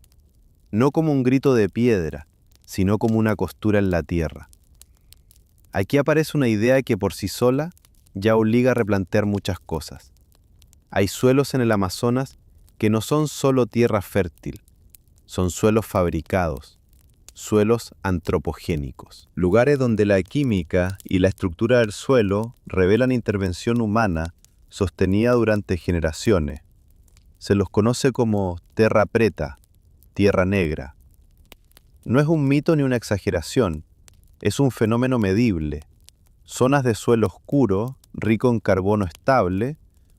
No como un grito de piedra, sino como una costura en la tierra. Aquí aparece una idea que por sí sola ya obliga a replantear muchas cosas. Hay suelos en el Amazonas que no son solo tierra fértil, son suelos fabricados, suelos antropogénicos. Lugares donde la química y la estructura del suelo revelan intervención humana sostenida durante generaciones. Se los conoce como terra preta, tierra negra. No es un mito ni una exageración, es un fenómeno medible. Zonas de suelo oscuro, rico en carbono estable,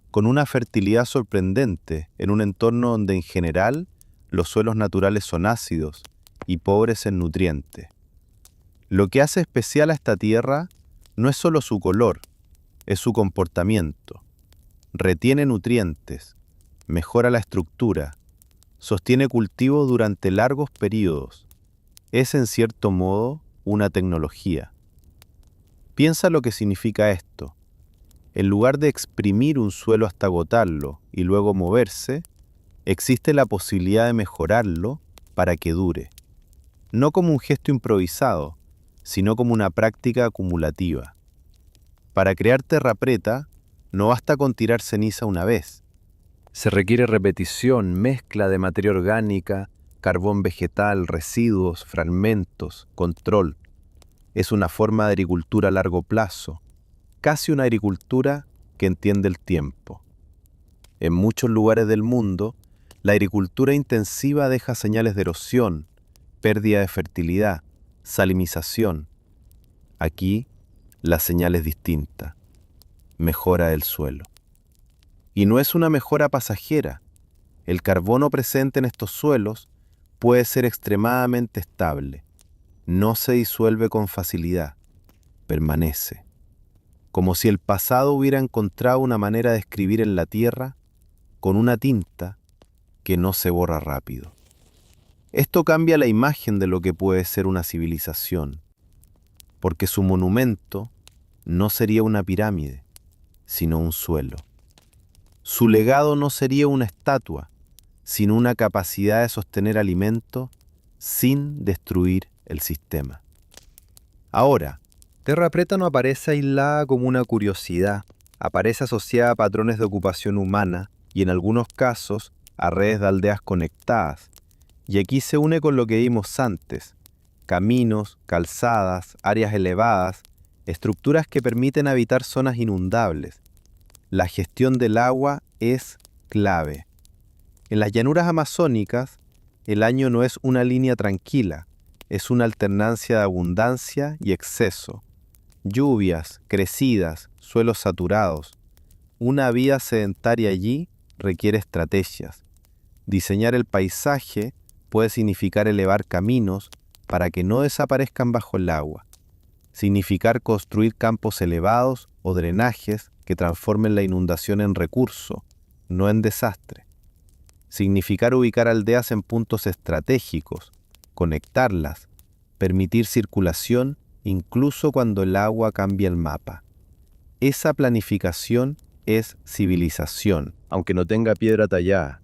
con una fertilidad sorprendente en un entorno donde en general los suelos naturales son ácidos y pobres en nutrientes. Lo que hace especial a esta tierra no es solo su color, es su comportamiento. Retiene nutrientes, mejora la estructura, sostiene cultivo durante largos periodos. Es en cierto modo una tecnología. Piensa lo que significa esto. En lugar de exprimir un suelo hasta agotarlo y luego moverse, existe la posibilidad de mejorarlo para que dure, no como un gesto improvisado, sino como una práctica acumulativa. Para crear terra preta, no basta con tirar ceniza una vez. Se requiere repetición, mezcla de materia orgánica, carbón vegetal, residuos, fragmentos, control. Es una forma de agricultura a largo plazo, casi una agricultura que entiende el tiempo. En muchos lugares del mundo, la agricultura intensiva deja señales de erosión, pérdida de fertilidad, salinización. Aquí, la señal es distinta: mejora del suelo. Y no es una mejora pasajera. El carbono presente en estos suelos puede ser extremadamente estable. No se disuelve con facilidad, permanece. Como si el pasado hubiera encontrado una manera de escribir en la tierra con una tinta que no se borra rápido. Esto cambia la imagen de lo que puede ser una civilización, porque su monumento no sería una pirámide, sino un suelo. Su legado no sería una estatua, sino una capacidad de sostener alimento sin destruir el sistema. Ahora, terra preta no aparece aislada como una curiosidad, aparece asociada a patrones de ocupación humana y en algunos casos a redes de aldeas conectadas. Y aquí se une con lo que vimos antes: caminos, calzadas, áreas elevadas, estructuras que permiten habitar zonas inundables. La gestión del agua es clave. En las llanuras amazónicas, el año no es una línea tranquila, es una alternancia de abundancia y exceso. Lluvias, crecidas, suelos saturados. Una vida sedentaria allí requiere estrategias. Diseñar el paisaje puede significar elevar caminos para que no desaparezcan bajo el agua. Significar construir campos elevados o drenajes que transformen la inundación en recurso, no en desastre. Significar ubicar aldeas en puntos estratégicos, conectarlas, permitir circulación incluso cuando el agua cambia el mapa. Esa planificación es civilización, aunque no tenga piedra tallada.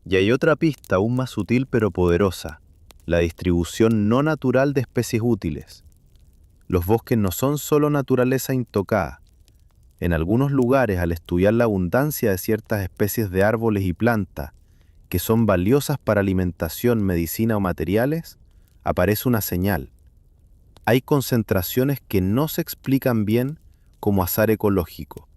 Y hay otra pista aún más sutil pero poderosa: la distribución no natural de especies útiles. Los bosques no son solo naturaleza intocada. En algunos lugares, al estudiar la abundancia de ciertas especies de árboles y plantas que son valiosas para alimentación, medicina o materiales, aparece una señal. Hay concentraciones que no se explican bien como azar ecológico.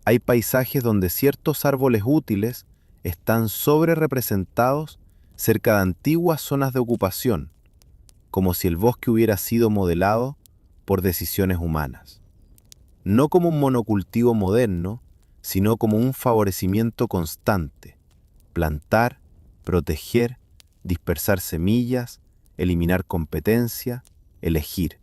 Hay paisajes donde ciertos árboles útiles están sobrerepresentados cerca de antiguas zonas de ocupación, como si el bosque hubiera sido modelado por decisiones humanas. No como un monocultivo moderno, sino como un favorecimiento constante: plantar, proteger, dispersar semillas, eliminar competencia, elegir.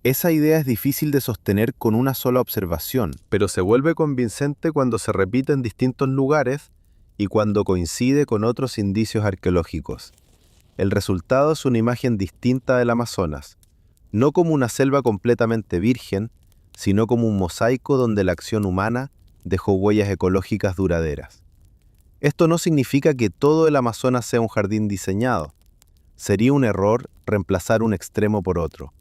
Esa idea es difícil de sostener con una sola observación, pero se vuelve convincente cuando se repite en distintos lugares y cuando coincide con otros indicios arqueológicos. El resultado es una imagen distinta del Amazonas, no como una selva completamente virgen, sino como un mosaico donde la acción humana dejó huellas ecológicas duraderas. Esto no significa que todo el Amazonas sea un jardín diseñado. Sería un error reemplazar un extremo por otro.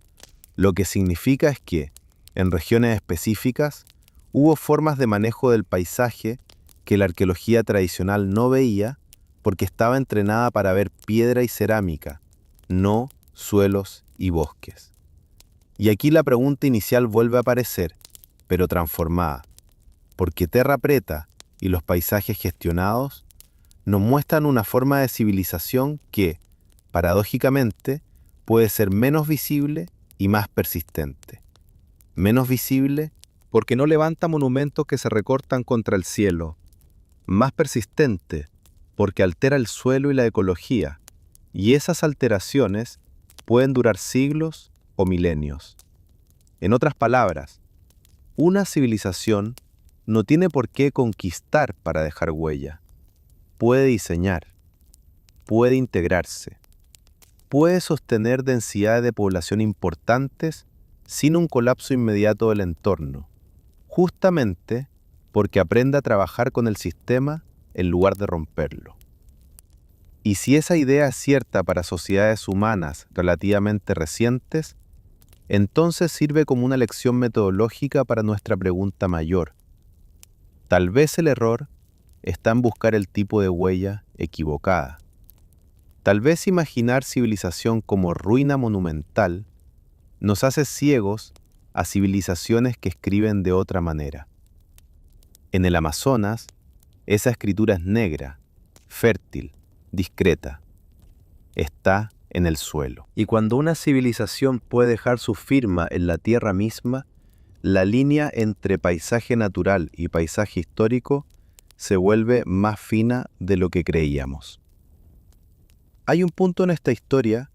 Lo que significa es que, en regiones específicas, hubo formas de manejo del paisaje que la arqueología tradicional no veía porque estaba entrenada para ver piedra y cerámica, no suelos y bosques. Y aquí la pregunta inicial vuelve a aparecer, pero transformada, porque terra preta y los paisajes gestionados nos muestran una forma de civilización que, paradójicamente, puede ser menos visible y más persistente. Menos visible porque no levanta monumentos que se recortan contra el cielo. Más persistente porque altera el suelo y la ecología, y esas alteraciones pueden durar siglos o milenios. En otras palabras, una civilización no tiene por qué conquistar para dejar huella. Puede diseñar, puede integrarse, puede sostener densidades de población importantes sin un colapso inmediato del entorno. justamente porque aprende a trabajar con el sistema en lugar de romperlo. Y si esa idea es cierta para sociedades humanas relativamente recientes, entonces sirve como una lección metodológica para nuestra pregunta mayor. Tal vez el error está en buscar el tipo de huella equivocada. Tal vez imaginar civilización como ruina monumental nos hace ciegos a civilizaciones que escriben de otra manera. En el Amazonas, esa escritura es negra, fértil, discreta. Está en el suelo. Y cuando una civilización puede dejar su firma en la tierra misma, la línea entre paisaje natural y paisaje histórico se vuelve más fina de lo que creíamos. Hay un punto en esta historia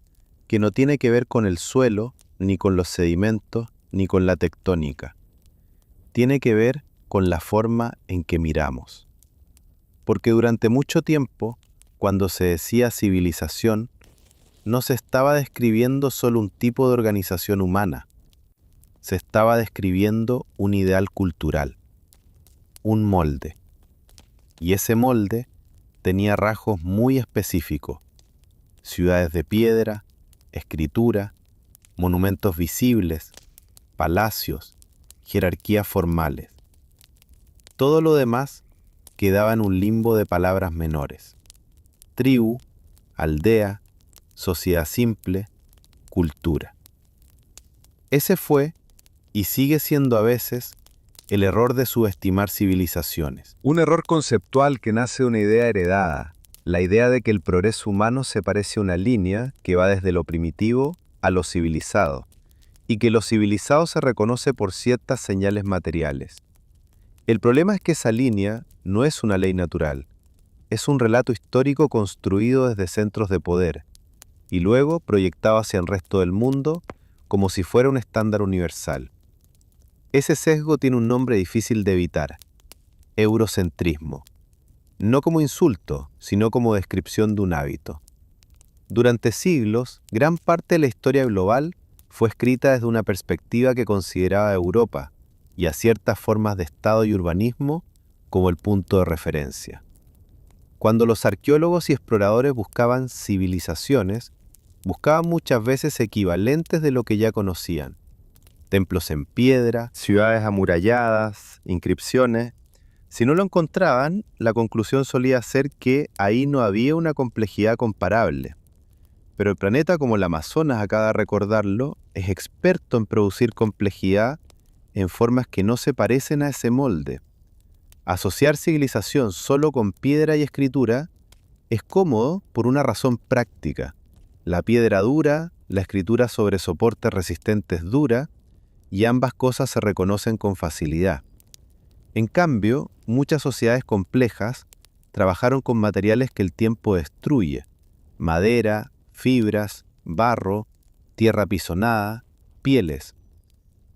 que no tiene que ver con el suelo, ni con los sedimentos, ni con la tectónica. Tiene que ver con la forma en que miramos. Porque durante mucho tiempo, cuando se decía civilización, no se estaba describiendo solo un tipo de organización humana. Se estaba describiendo un ideal cultural, un molde. Y ese molde tenía rasgos muy específicos: ciudades de piedra, escritura, monumentos visibles, palacios, jerarquías formales. Todo lo demás quedaba en un limbo de palabras menores: tribu, aldea, sociedad simple, cultura. Ese fue, y sigue siendo a veces, el error de subestimar civilizaciones. Un error conceptual que nace de una idea heredada, la idea de que el progreso humano se parece a una línea que va desde lo primitivo a lo civilizado, y que lo civilizado se reconoce por ciertas señales materiales. El problema es que esa línea no es una ley natural, es un relato histórico construido desde centros de poder, y luego proyectado hacia el resto del mundo como si fuera un estándar universal. Ese sesgo tiene un nombre difícil de evitar: eurocentrismo. No como insulto, sino como descripción de un hábito. Durante siglos, gran parte de la historia global fue escrita desde una perspectiva que consideraba a Europa y a ciertas formas de Estado y urbanismo como el punto de referencia. Cuando los arqueólogos y exploradores buscaban civilizaciones, buscaban muchas veces equivalentes de lo que ya conocían: templos en piedra, ciudades amuralladas, inscripciones. Si no lo encontraban, la conclusión solía ser que ahí no había una complejidad comparable. Pero el planeta, como el Amazonas acaba de recordarlo, es experto en producir complejidad en formas que no se parecen a ese molde. Asociar civilización solo con piedra y escritura es cómodo por una razón práctica. La piedra dura, la escritura sobre soportes resistentes dura, y ambas cosas se reconocen con facilidad. En cambio, muchas sociedades complejas trabajaron con materiales que el tiempo destruye: madera, fibras, barro, tierra apisonada, pieles.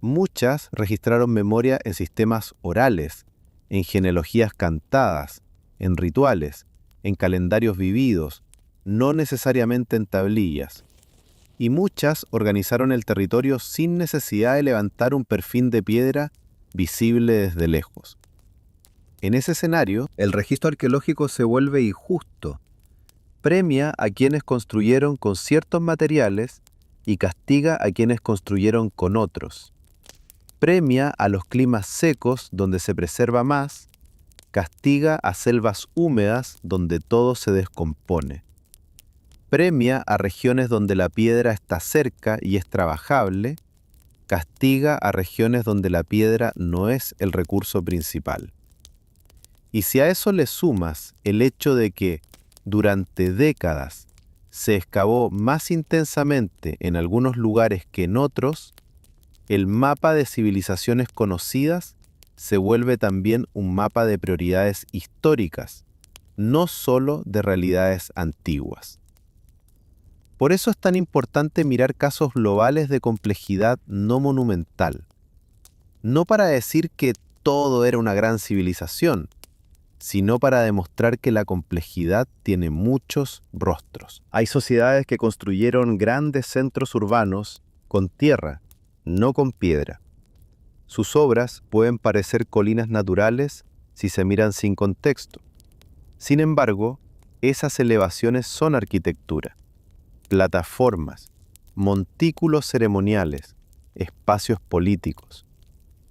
Muchas registraron memoria en sistemas orales, en genealogías cantadas, en rituales, en calendarios vividos, no necesariamente en tablillas. Y muchas organizaron el territorio sin necesidad de levantar un perfil de piedra visible desde lejos. En ese escenario, el registro arqueológico se vuelve injusto. Premia a quienes construyeron con ciertos materiales y castiga a quienes construyeron con otros. Premia a los climas secos, donde se preserva más, castiga a selvas húmedas, donde todo se descompone. Premia a regiones donde la piedra está cerca y es trabajable, castiga a regiones donde la piedra no es el recurso principal. Y si a eso le sumas el hecho de que durante décadas se excavó más intensamente en algunos lugares que en otros, el mapa de civilizaciones conocidas se vuelve también un mapa de prioridades históricas, no solo de realidades antiguas. Por eso es tan importante mirar casos globales de complejidad no monumental. No para decir que todo era una gran civilización, sino para demostrar que la complejidad tiene muchos rostros. Hay sociedades que construyeron grandes centros urbanos con tierra, no con piedra. Sus obras pueden parecer colinas naturales si se miran sin contexto. Sin embargo, esas elevaciones son arquitectura, plataformas, montículos ceremoniales, espacios políticos.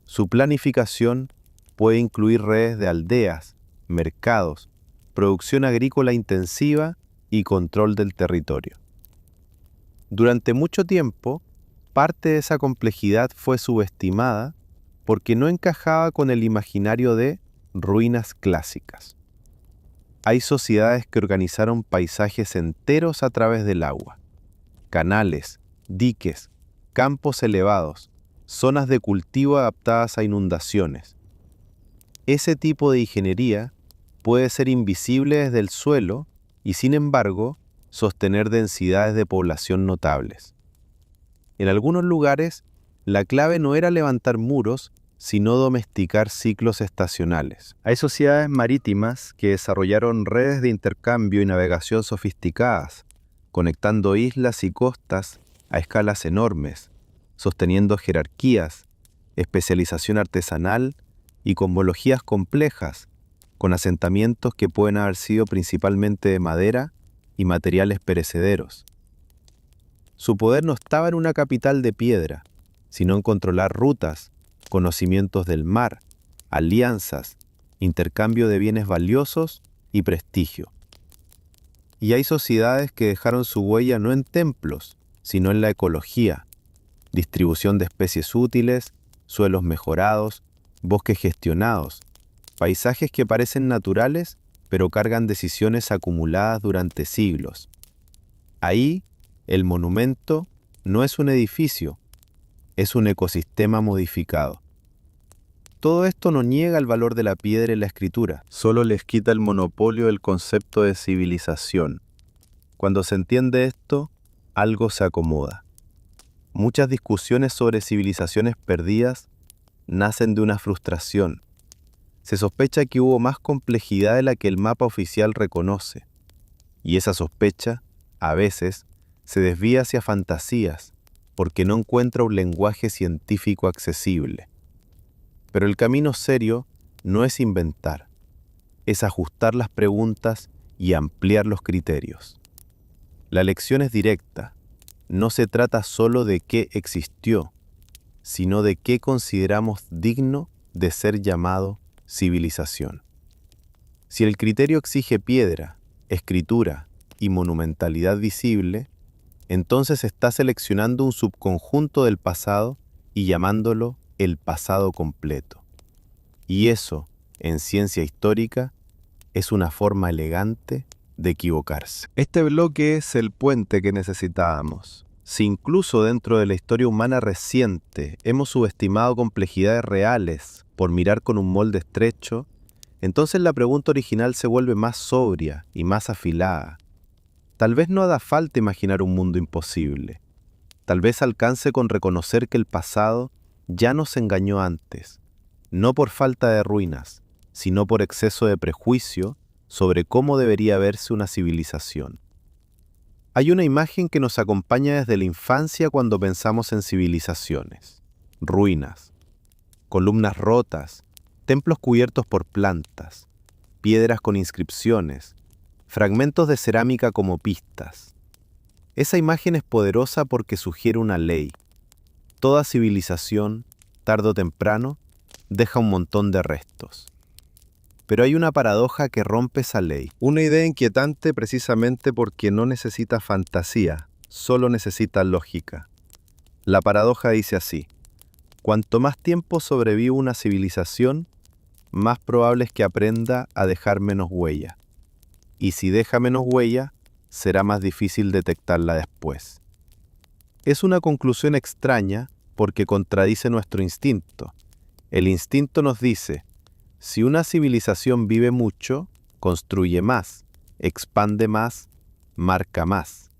Su planificación puede incluir redes de aldeas, mercados, producción agrícola intensiva y control del territorio. Durante mucho tiempo, parte de esa complejidad fue subestimada porque no encajaba con el imaginario de ruinas clásicas. Hay sociedades que organizaron paisajes enteros a través del agua, canales, diques, campos elevados, zonas de cultivo adaptadas a inundaciones. Ese tipo de ingeniería puede ser invisible desde el suelo y, sin embargo, sostener densidades de población notables. En algunos lugares, la clave no era levantar muros, sino domesticar ciclos estacionales. Hay sociedades marítimas que desarrollaron redes de intercambio y navegación sofisticadas, conectando islas y costas a escalas enormes, sosteniendo jerarquías, especialización artesanal y cosmologías complejas, con asentamientos que pueden haber sido principalmente de madera y materiales perecederos. Su poder no estaba en una capital de piedra, sino en controlar rutas, conocimientos del mar, alianzas, intercambio de bienes valiosos y prestigio. Y hay sociedades que dejaron su huella no en templos, sino en la ecología, distribución de especies útiles, suelos mejorados, bosques gestionados, paisajes que parecen naturales, pero cargan decisiones acumuladas durante siglos. Ahí, el monumento no es un edificio, es un ecosistema modificado. Todo esto no niega el valor de la piedra y la escritura, solo les quita el monopolio del concepto de civilización. Cuando se entiende esto, algo se acomoda. Muchas discusiones sobre civilizaciones perdidas nacen de una frustración. Se sospecha que hubo más complejidad de la que el mapa oficial reconoce, y esa sospecha, a veces, se desvía hacia fantasías, porque no encuentra un lenguaje científico accesible. Pero el camino serio no es inventar, es ajustar las preguntas y ampliar los criterios. La lección es directa, no se trata solo de qué existió, sino de qué consideramos digno de ser llamado civilización. Si el criterio exige piedra, escritura y monumentalidad visible, entonces está seleccionando un subconjunto del pasado y llamándolo el pasado completo. Y eso, en ciencia histórica, es una forma elegante de equivocarse. Este bloque es el puente que necesitábamos. Si incluso dentro de la historia humana reciente hemos subestimado complejidades reales por mirar con un molde estrecho, entonces la pregunta original se vuelve más sobria y más afilada. Tal vez no haga falta imaginar un mundo imposible. Tal vez alcance con reconocer que el pasado ya nos engañó antes, no por falta de ruinas, sino por exceso de prejuicio sobre cómo debería verse una civilización. Hay una imagen que nos acompaña desde la infancia cuando pensamos en civilizaciones. Ruinas, columnas rotas, templos cubiertos por plantas, piedras con inscripciones, fragmentos de cerámica como pistas. Esa imagen es poderosa porque sugiere una ley. Toda civilización, tarde o temprano, deja un montón de restos. Pero hay una paradoja que rompe esa ley. Una idea inquietante precisamente porque no necesita fantasía, solo necesita lógica. La paradoja dice así: cuanto más tiempo sobrevive una civilización, más probable es que aprenda a dejar menos huella. Y si deja menos huella, será más difícil detectarla después. Es una conclusión extraña porque contradice nuestro instinto. El instinto nos dice: si una civilización vive mucho, construye más, expande más, marca más.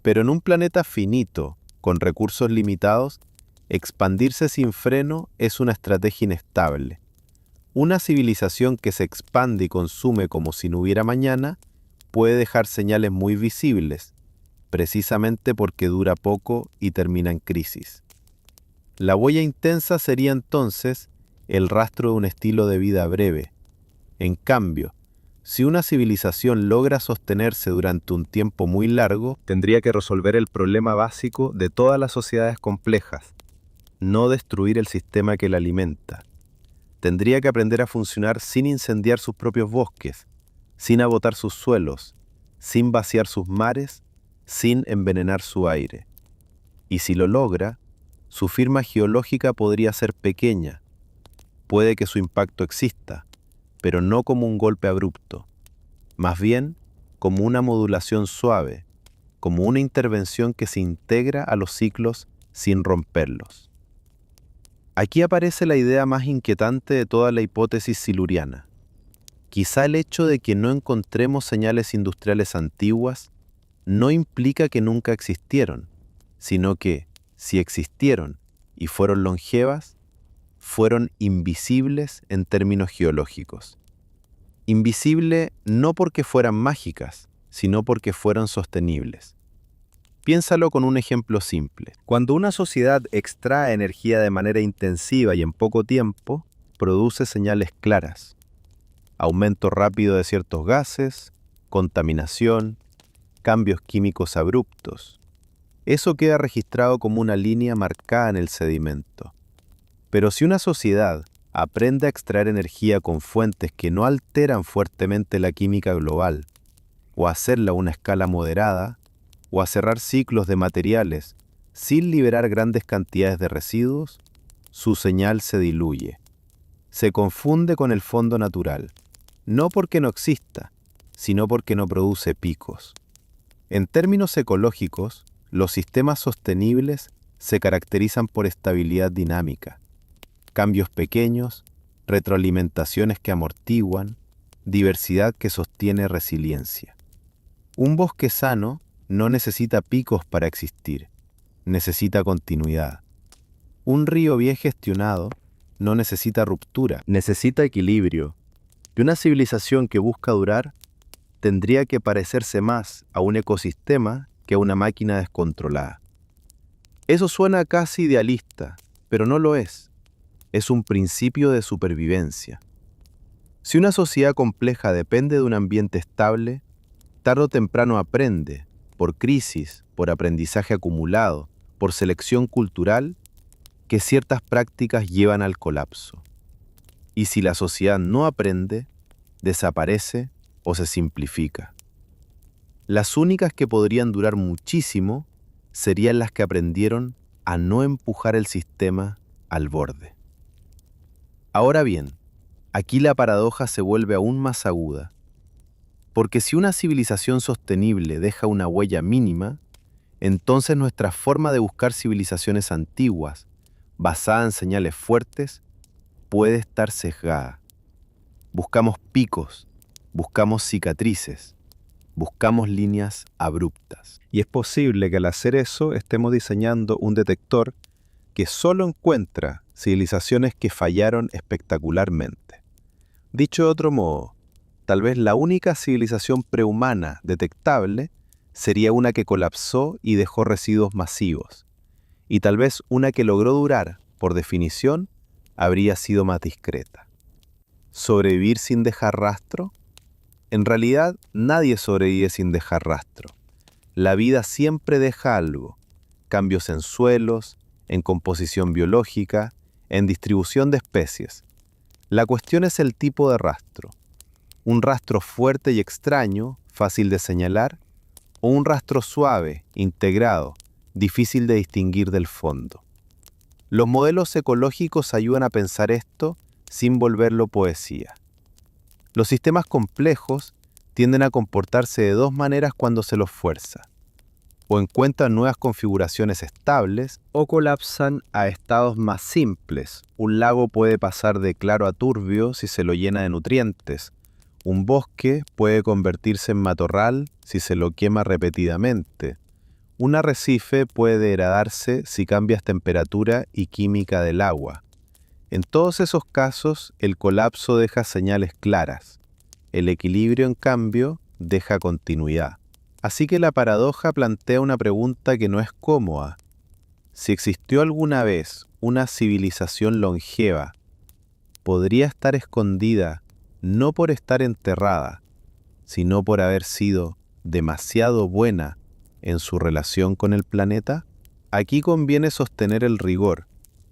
Pero en un planeta finito, con recursos limitados, expandirse sin freno es una estrategia inestable. Una civilización que se expande y consume como si no hubiera mañana puede dejar señales muy visibles, precisamente porque dura poco y termina en crisis. La huella intensa sería entonces el rastro de un estilo de vida breve. En cambio, si una civilización logra sostenerse durante un tiempo muy largo, tendría que resolver el problema básico de todas las sociedades complejas: no destruir el sistema que la alimenta. Tendría que aprender a funcionar sin incendiar sus propios bosques, sin agotar sus suelos, sin vaciar sus mares, sin envenenar su aire. Y si lo logra, su firma geológica podría ser pequeña. Puede que su impacto exista, pero no como un golpe abrupto, más bien como una modulación suave, como una intervención que se integra a los ciclos sin romperlos. Aquí aparece la idea más inquietante de toda la hipótesis siluriana. Quizá el hecho de que no encontremos señales industriales antiguas no implica que nunca existieron, sino que, si existieron y fueron longevas, fueron invisibles en términos geológicos. Invisible no porque fueran mágicas, sino porque fueron sostenibles. Piénsalo con un ejemplo simple. Cuando una sociedad extrae energía de manera intensiva y en poco tiempo, produce señales claras: aumento rápido de ciertos gases, contaminación, cambios químicos abruptos. Eso queda registrado como una línea marcada en el sedimento. Pero si una sociedad aprende a extraer energía con fuentes que no alteran fuertemente la química global, o a hacerla a una escala moderada, o a cerrar ciclos de materiales sin liberar grandes cantidades de residuos, su señal se diluye. Se confunde con el fondo natural, no porque no exista, sino porque no produce picos. En términos ecológicos, los sistemas sostenibles se caracterizan por estabilidad dinámica, cambios pequeños, retroalimentaciones que amortiguan, diversidad que sostiene resiliencia. Un bosque sano no necesita picos para existir, necesita continuidad. Un río bien gestionado no necesita ruptura, necesita equilibrio. Y una civilización que busca durar tendría que parecerse más a un ecosistema que a una máquina descontrolada. Eso suena casi idealista, pero no lo es. Es un principio de supervivencia. Si una sociedad compleja depende de un ambiente estable, tarde o temprano aprende, por crisis, por aprendizaje acumulado, por selección cultural, que ciertas prácticas llevan al colapso. Y si la sociedad no aprende, desaparece o se simplifica. Las únicas que podrían durar muchísimo serían las que aprendieron a no empujar el sistema al borde. Ahora bien, aquí la paradoja se vuelve aún más aguda, porque si una civilización sostenible deja una huella mínima, entonces nuestra forma de buscar civilizaciones antiguas, basada en señales fuertes, puede estar sesgada. Buscamos picos, buscamos cicatrices, buscamos líneas abruptas. Y es posible que al hacer eso estemos diseñando un detector que solo encuentra civilizaciones que fallaron espectacularmente. Dicho de otro modo, tal vez la única civilización prehumana detectable sería una que colapsó y dejó residuos masivos, y tal vez una que logró durar, por definición, habría sido más discreta. ¿Sobrevivir sin dejar rastro? En realidad, nadie sobrevive sin dejar rastro. La vida siempre deja algo: cambios en suelos, en composición biológica, en distribución de especies. La cuestión es el tipo de rastro. Un rastro fuerte y extraño, fácil de señalar, o un rastro suave, integrado, difícil de distinguir del fondo. Los modelos ecológicos ayudan a pensar esto sin volverlo poesía. Los sistemas complejos tienden a comportarse de dos maneras cuando se los fuerza: o encuentran nuevas configuraciones estables, o colapsan a estados más simples. Un lago puede pasar de claro a turbio si se lo llena de nutrientes. Un bosque puede convertirse en matorral si se lo quema repetidamente. Un arrecife puede degradarse si cambias temperatura y química del agua. En todos esos casos, el colapso deja señales claras. El equilibrio, en cambio, deja continuidad. Así que la paradoja plantea una pregunta que no es cómoda. Si existió alguna vez una civilización longeva podría estar escondida no por estar enterrada, sino por haber sido demasiado buena en su relación con el planeta? Aquí conviene sostener el rigor.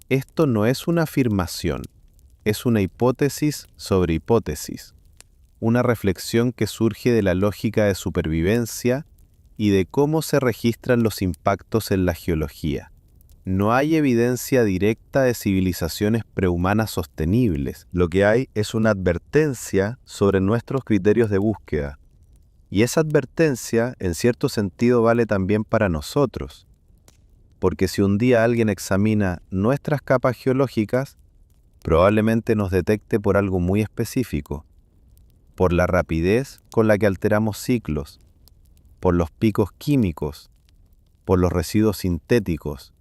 Esto no es una afirmación, es una hipótesis sobre hipótesis, una reflexión que surge de la lógica de supervivencia y de cómo se registran los impactos en la geología. No hay evidencia directa de civilizaciones prehumanas sostenibles. Lo que hay es una advertencia sobre nuestros criterios de búsqueda. Y esa advertencia, en cierto sentido, vale también para nosotros. Porque si un día alguien examina nuestras capas geológicas, probablemente nos detecte por algo muy específico, por la rapidez con la que alteramos ciclos, por los picos químicos, por los residuos sintéticos,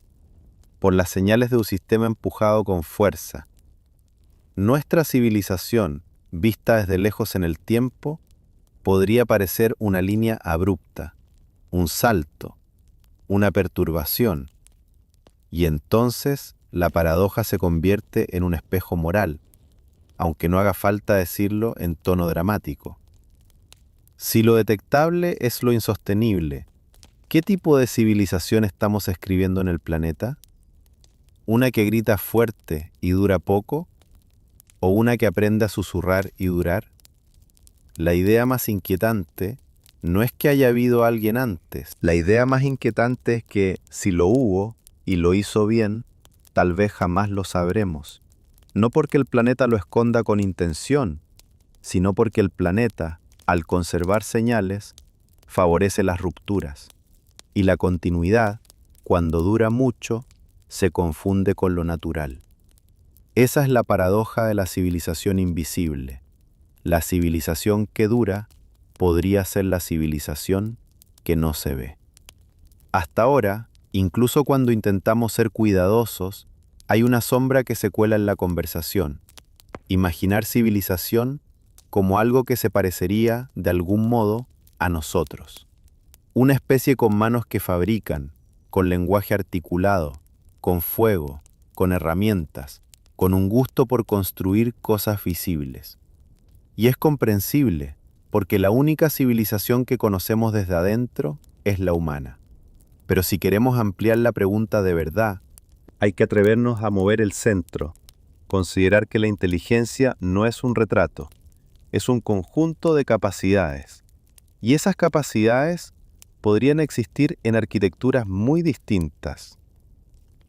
por las señales de un sistema empujado con fuerza. Nuestra civilización, vista desde lejos en el tiempo, podría parecer una línea abrupta, un salto, una perturbación, y entonces la paradoja se convierte en un espejo moral, aunque no haga falta decirlo en tono dramático. Si lo detectable es lo insostenible, ¿qué tipo de civilización estamos escribiendo en el planeta? ¿Una que grita fuerte y dura poco? ¿O una que aprende a susurrar y durar? La idea más inquietante no es que haya habido alguien antes. La idea más inquietante es que, si lo hubo y lo hizo bien, tal vez jamás lo sabremos. No porque el planeta lo esconda con intención, sino porque el planeta, al conservar señales, favorece las rupturas. Y la continuidad, cuando dura mucho, se confunde con lo natural. Esa es la paradoja de la civilización invisible. La civilización que dura podría ser la civilización que no se ve. Hasta ahora, incluso cuando intentamos ser cuidadosos, hay una sombra que se cuela en la conversación. Imaginar civilización como algo que se parecería, de algún modo, a nosotros. Una especie con manos que fabrican, con lenguaje articulado, con fuego, con herramientas, con un gusto por construir cosas visibles. Y es comprensible, porque la única civilización que conocemos desde adentro es la humana. Pero si queremos ampliar la pregunta de verdad, hay que atrevernos a mover el centro, considerar que la inteligencia no es un retrato, es un conjunto de capacidades. Y esas capacidades podrían existir en arquitecturas muy distintas.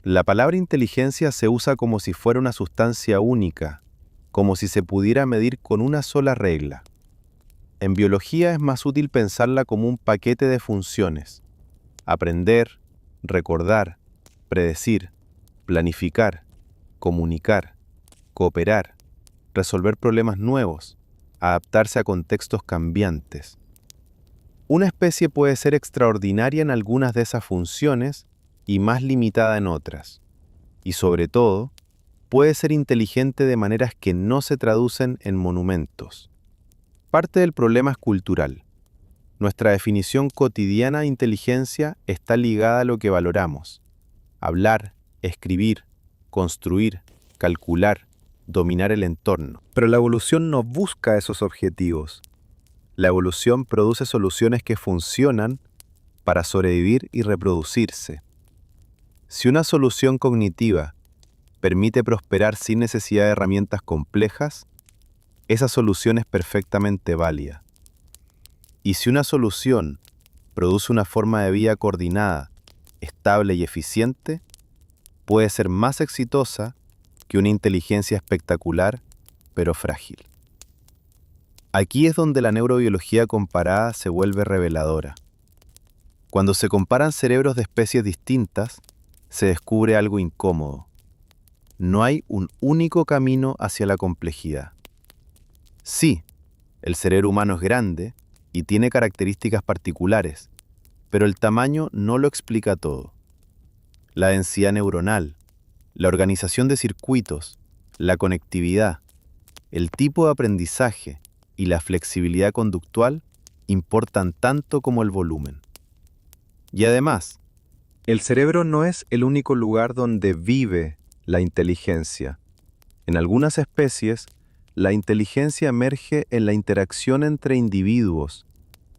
La palabra inteligencia se usa como si fuera una sustancia única, como si se pudiera medir con una sola regla. En biología es más útil pensarla como un paquete de funciones: aprender, recordar, predecir, planificar, comunicar, cooperar, resolver problemas nuevos, adaptarse a contextos cambiantes. Una especie puede ser extraordinaria en algunas de esas funciones y más limitada en otras. Y sobre todo, puede ser inteligente de maneras que no se traducen en monumentos. Parte del problema es cultural. Nuestra definición cotidiana de inteligencia está ligada a lo que valoramos: hablar, escribir, construir, calcular, dominar el entorno. Pero la evolución no busca esos objetivos. La evolución produce soluciones que funcionan para sobrevivir y reproducirse. Si una solución cognitiva permite prosperar sin necesidad de herramientas complejas, esa solución es perfectamente válida. Y si una solución produce una forma de vida coordinada, estable y eficiente, puede ser más exitosa que una inteligencia espectacular, pero frágil. Aquí es donde la neurobiología comparada se vuelve reveladora. Cuando se comparan cerebros de especies distintas, se descubre algo incómodo. No hay un único camino hacia la complejidad. Sí, el cerebro humano es grande y tiene características particulares, pero el tamaño no lo explica todo. La densidad neuronal, la organización de circuitos, la conectividad, el tipo de aprendizaje y la flexibilidad conductual importan tanto como el volumen. Y además, el cerebro no es el único lugar donde vive La inteligencia. En algunas especies, la inteligencia emerge en la interacción entre individuos,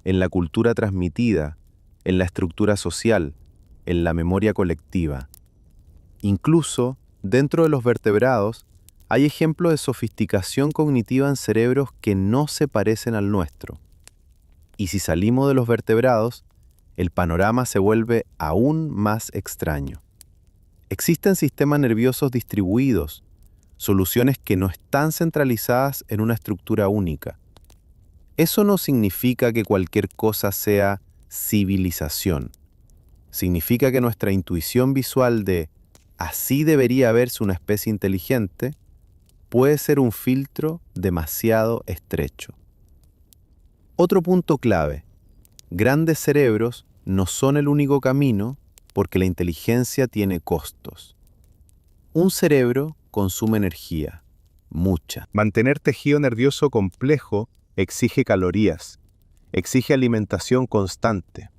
en la cultura transmitida, en la estructura social, en la memoria colectiva. Incluso, dentro de los vertebrados, hay ejemplos de sofisticación cognitiva en cerebros que no se parecen al nuestro. Y si salimos de los vertebrados, el panorama se vuelve aún más extraño. Existen sistemas nerviosos distribuidos, soluciones que no están centralizadas en una estructura única. Eso no significa que cualquier cosa sea civilización. Significa que nuestra intuición visual de así debería verse una especie inteligente puede ser un filtro demasiado estrecho. Otro punto clave: grandes cerebros no son el único camino porque la inteligencia tiene costos. Un cerebro consume energía, mucha. Mantener tejido nervioso complejo exige calorías, exige alimentación constante,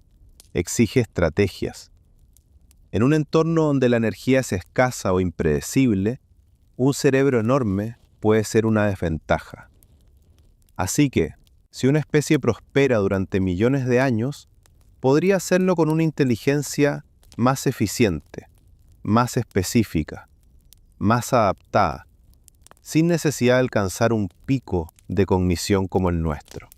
exige estrategias. En un entorno donde la energía es escasa o impredecible, un cerebro enorme puede ser una desventaja. Así que, si una especie prospera durante millones de años, podría hacerlo con una inteligencia más eficiente, más específica, más adaptada, sin necesidad de alcanzar un pico de cognición como el nuestro.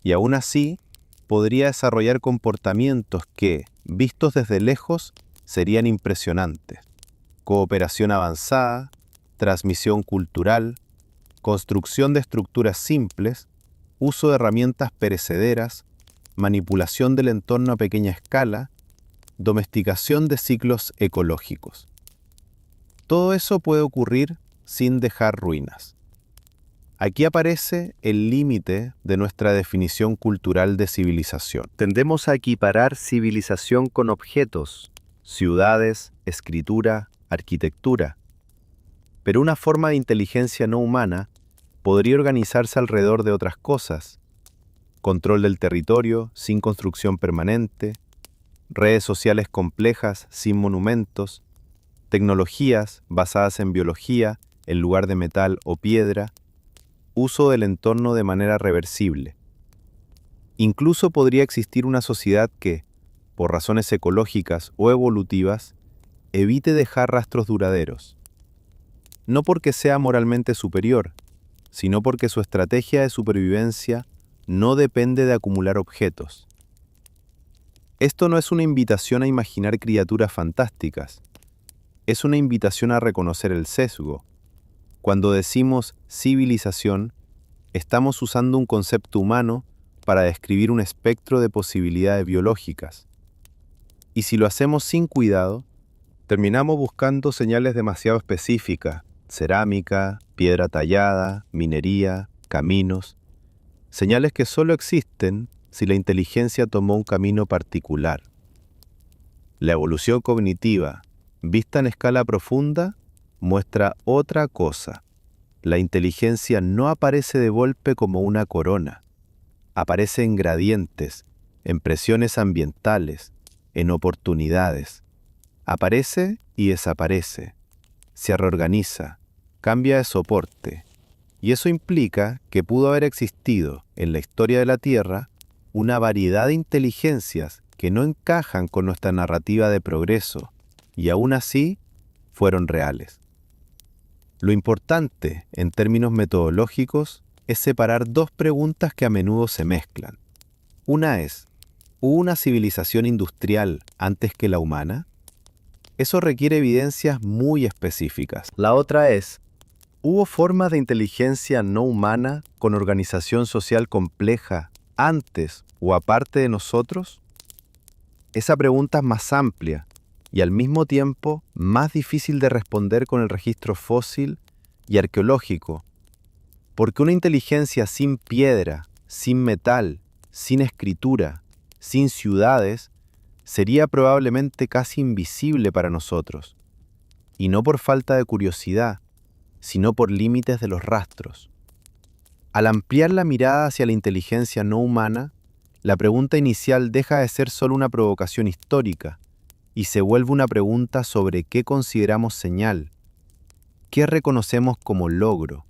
Y aún así, podría desarrollar comportamientos que, vistos desde lejos, serían impresionantes. Cooperación avanzada, transmisión cultural, construcción de estructuras simples, uso de herramientas perecederas, manipulación del entorno a pequeña escala, domesticación de ciclos ecológicos. Todo eso puede ocurrir sin dejar ruinas. Aquí aparece el límite de nuestra definición cultural de civilización. Tendemos a equiparar civilización con objetos, ciudades, escritura, arquitectura. Pero una forma de inteligencia no humana podría organizarse alrededor de otras cosas: control del territorio sin construcción permanente, redes sociales complejas sin monumentos, tecnologías basadas en biología en lugar de metal o piedra, uso del entorno de manera reversible. Incluso podría existir una sociedad que, por razones ecológicas o evolutivas, evite dejar rastros duraderos. No porque sea moralmente superior, sino porque su estrategia de supervivencia no depende de acumular objetos. Esto no es una invitación a imaginar criaturas fantásticas, es una invitación a reconocer el sesgo. Cuando decimos civilización, estamos usando un concepto humano para describir un espectro de posibilidades biológicas. Y si lo hacemos sin cuidado, terminamos buscando señales demasiado específicas: cerámica, piedra tallada, minería, caminos. Señales que solo existen si la inteligencia tomó un camino particular. La evolución cognitiva, vista en escala profunda, muestra otra cosa. La inteligencia no aparece de golpe como una corona. Aparece en gradientes, en presiones ambientales, en oportunidades. Aparece y desaparece. Se reorganiza, cambia de soporte. Y eso implica que pudo haber existido en la historia de la Tierra una variedad de inteligencias que no encajan con nuestra narrativa de progreso, y aún así fueron reales. Lo importante, en términos metodológicos, es separar dos preguntas que a menudo se mezclan. Una es: ¿hubo una civilización industrial antes que la humana? Eso requiere evidencias muy específicas. La otra es: ¿hubo formas de inteligencia no humana con organización social compleja antes o aparte de nosotros? Esa pregunta es más amplia y al mismo tiempo más difícil de responder con el registro fósil y arqueológico, porque una inteligencia sin piedra, sin metal, sin escritura, sin ciudades, sería probablemente casi invisible para nosotros, y no por falta de curiosidad, sino por límites de los rastros. Al ampliar la mirada hacia la inteligencia no humana, la pregunta inicial deja de ser solo una provocación histórica y se vuelve una pregunta sobre qué consideramos señal, ¿Qué reconocemos como logro?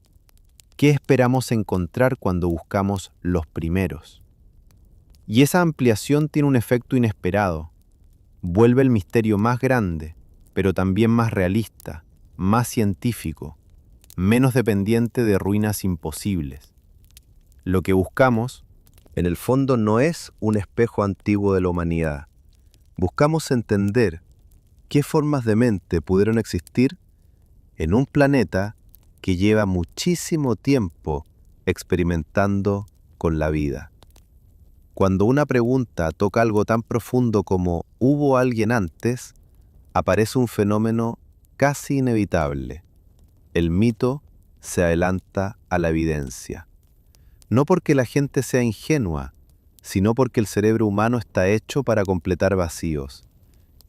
¿Qué esperamos encontrar cuando buscamos los primeros? Y esa ampliación tiene un efecto inesperado. Vuelve el misterio más grande, pero también más realista, más científico, menos dependiente de ruinas imposibles. Lo que buscamos, En el fondo, no es un espejo antiguo de la humanidad. Buscamos entender qué formas de mente pudieron existir en un planeta que lleva muchísimo tiempo experimentando con la vida. Cuando una pregunta toca algo tan profundo como ¿hubo alguien antes?, aparece un fenómeno casi inevitable. El mito se adelanta a la evidencia. No porque la gente sea ingenua, sino porque el cerebro humano está hecho para completar vacíos.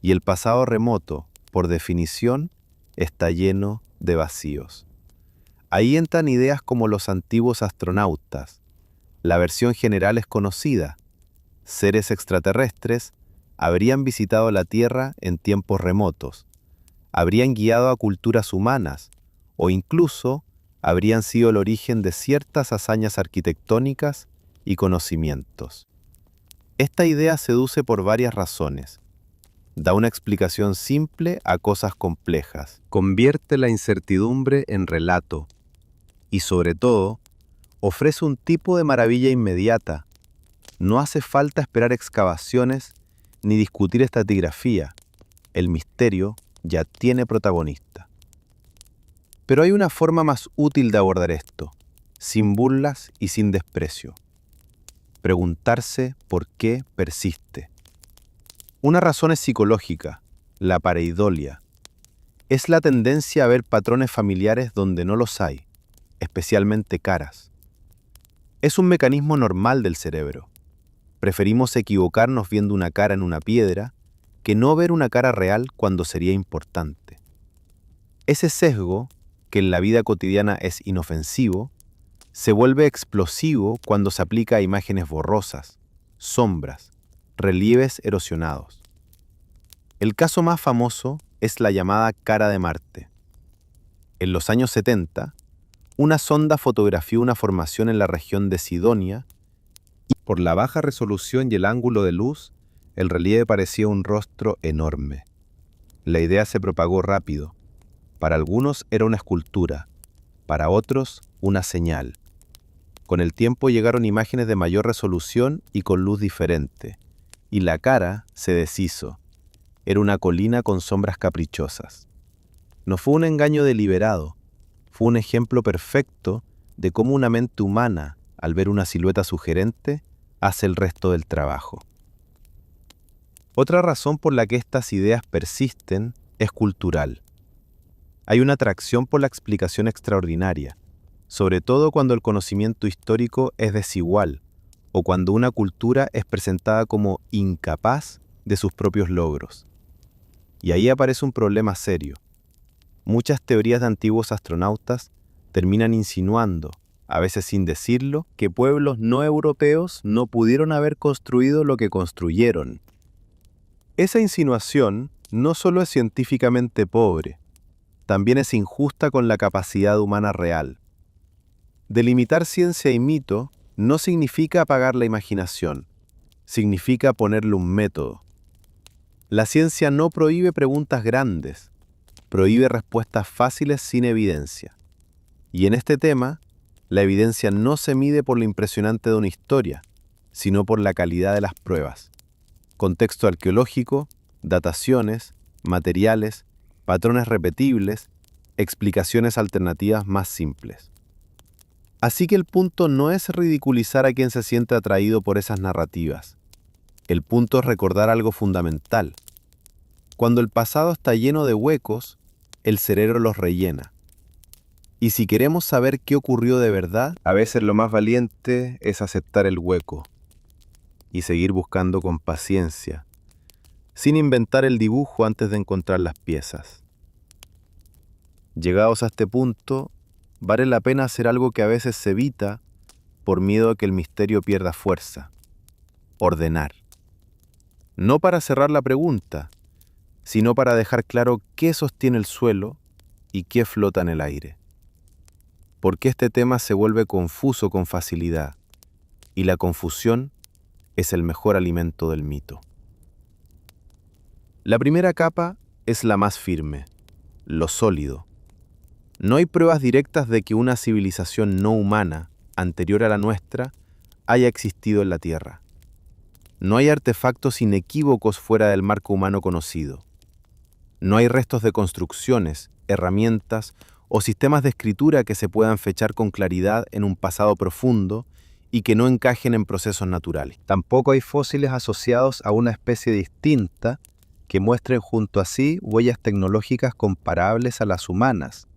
Y el pasado remoto, por definición, está lleno de vacíos. Ahí entran ideas como los antiguos astronautas. La versión general es conocida. Seres extraterrestres habrían visitado la Tierra en tiempos remotos, habrían guiado a culturas humanas o incluso habrían sido el origen de ciertas hazañas arquitectónicas y conocimientos. Esta idea seduce por varias razones. Da una explicación simple a cosas complejas, convierte la incertidumbre en relato y, sobre todo, ofrece un tipo de maravilla inmediata. No hace falta esperar excavaciones ni discutir estratigrafía. El misterio ya tiene protagonista. Pero hay una forma más útil de abordar esto, sin burlas y sin desprecio. Preguntarse por qué persiste. Una razón es psicológica, la pareidolia. Es la tendencia a ver patrones familiares donde no los hay, especialmente caras. Es un mecanismo normal del cerebro. Preferimos equivocarnos viendo una cara en una piedra que no ver una cara real cuando sería importante. Ese sesgo, que en la vida cotidiana es inofensivo, se vuelve explosivo cuando se aplica a imágenes borrosas, sombras, relieves erosionados. El caso más famoso es la llamada cara de Marte. En los años 70, una sonda fotografió una formación en la región de Sidonia y por la baja resolución y el ángulo de luz, el relieve parecía un rostro enorme. La idea se propagó rápido. Para algunos era una escultura, para otros una señal. Con el tiempo llegaron imágenes de mayor resolución y con luz diferente, y la cara se deshizo. Era una colina con sombras caprichosas. No fue un engaño deliberado, fue un ejemplo perfecto de cómo una mente humana, al ver una silueta sugerente, hace el resto del trabajo. Otra razón por la que estas ideas persisten es cultural. Hay una atracción por la explicación extraordinaria, sobre todo cuando el conocimiento histórico es desigual o cuando una cultura es presentada como incapaz de sus propios logros. Y ahí aparece un problema serio. Muchas teorías de antiguos astronautas terminan insinuando, a veces sin decirlo, que pueblos no europeos no pudieron haber construido lo que construyeron. Esa insinuación no solo es científicamente pobre, también es injusta con la capacidad humana real. Delimitar ciencia y mito no significa apagar la imaginación, significa ponerle un método. La ciencia no prohíbe preguntas grandes, prohíbe respuestas fáciles sin evidencia. Y en este tema, la evidencia no se mide por lo impresionante de una historia, sino por la calidad de las pruebas. Contexto arqueológico, dataciones, materiales, patrones repetibles, explicaciones alternativas más simples. Así que el punto no es ridiculizar a quien se siente atraído por esas narrativas. El punto es recordar algo fundamental. Cuando el pasado está lleno de huecos, el cerebro los rellena. Y si queremos saber qué ocurrió de verdad, a veces lo más valiente es aceptar el hueco y seguir buscando con paciencia, sin inventar el dibujo antes de encontrar las piezas. Llegados a este punto, vale la pena hacer algo que a veces se evita por miedo a que el misterio pierda fuerza: ordenar. No para cerrar la pregunta, sino para dejar claro qué sostiene el suelo y qué flota en el aire. Porque este tema se vuelve confuso con facilidad, y la confusión es el mejor alimento del mito. La primera capa es la más firme, lo sólido. No hay pruebas directas de que una civilización no humana, anterior a la nuestra, haya existido en la Tierra. No hay artefactos inequívocos fuera del marco humano conocido. No hay restos de construcciones, herramientas o sistemas de escritura que se puedan fechar con claridad en un pasado profundo y que no encajen en procesos naturales. Tampoco hay fósiles asociados a una especie distinta que muestren junto a sí huellas tecnológicas comparables a las humanas.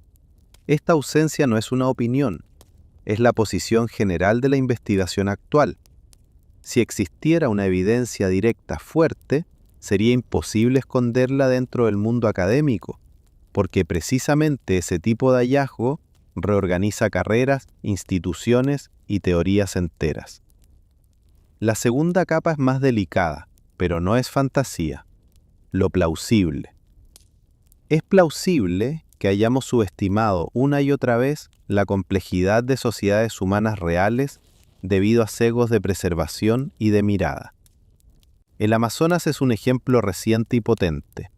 Esta ausencia no es una opinión, es la posición general de la investigación actual. Si existiera una evidencia directa fuerte, sería imposible esconderla dentro del mundo académico, porque precisamente ese tipo de hallazgo reorganiza carreras, instituciones y teorías enteras. La segunda capa es más delicada, pero no es fantasía. Lo plausible. Es plausible que hayamos subestimado una y otra vez la complejidad de sociedades humanas reales debido a sesgos de preservación y de mirada. El Amazonas es un ejemplo reciente y potente.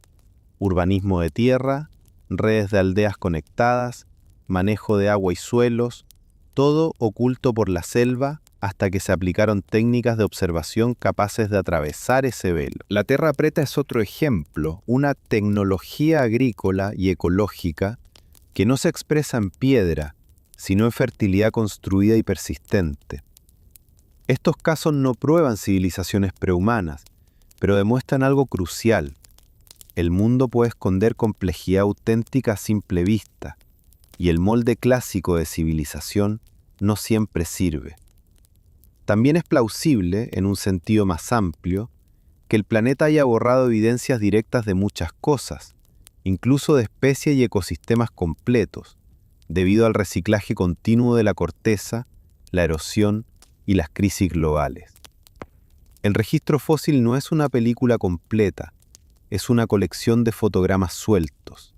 Urbanismo de tierra, redes de aldeas conectadas, manejo de agua y suelos, todo oculto por la selva hasta que se aplicaron técnicas de observación capaces de atravesar ese velo. La Terra Preta es otro ejemplo, una tecnología agrícola y ecológica que no se expresa en piedra, sino en fertilidad construida y persistente. Estos casos no prueban civilizaciones prehumanas, pero demuestran algo crucial. El mundo puede esconder complejidad auténtica a simple vista, y el molde clásico de civilización no siempre sirve. También es plausible, en un sentido más amplio, que el planeta haya borrado evidencias directas de muchas cosas, incluso de especies y ecosistemas completos, debido al reciclaje continuo de la corteza, la erosión y las crisis globales. El registro fósil no es una película completa, es una colección de fotogramas sueltos,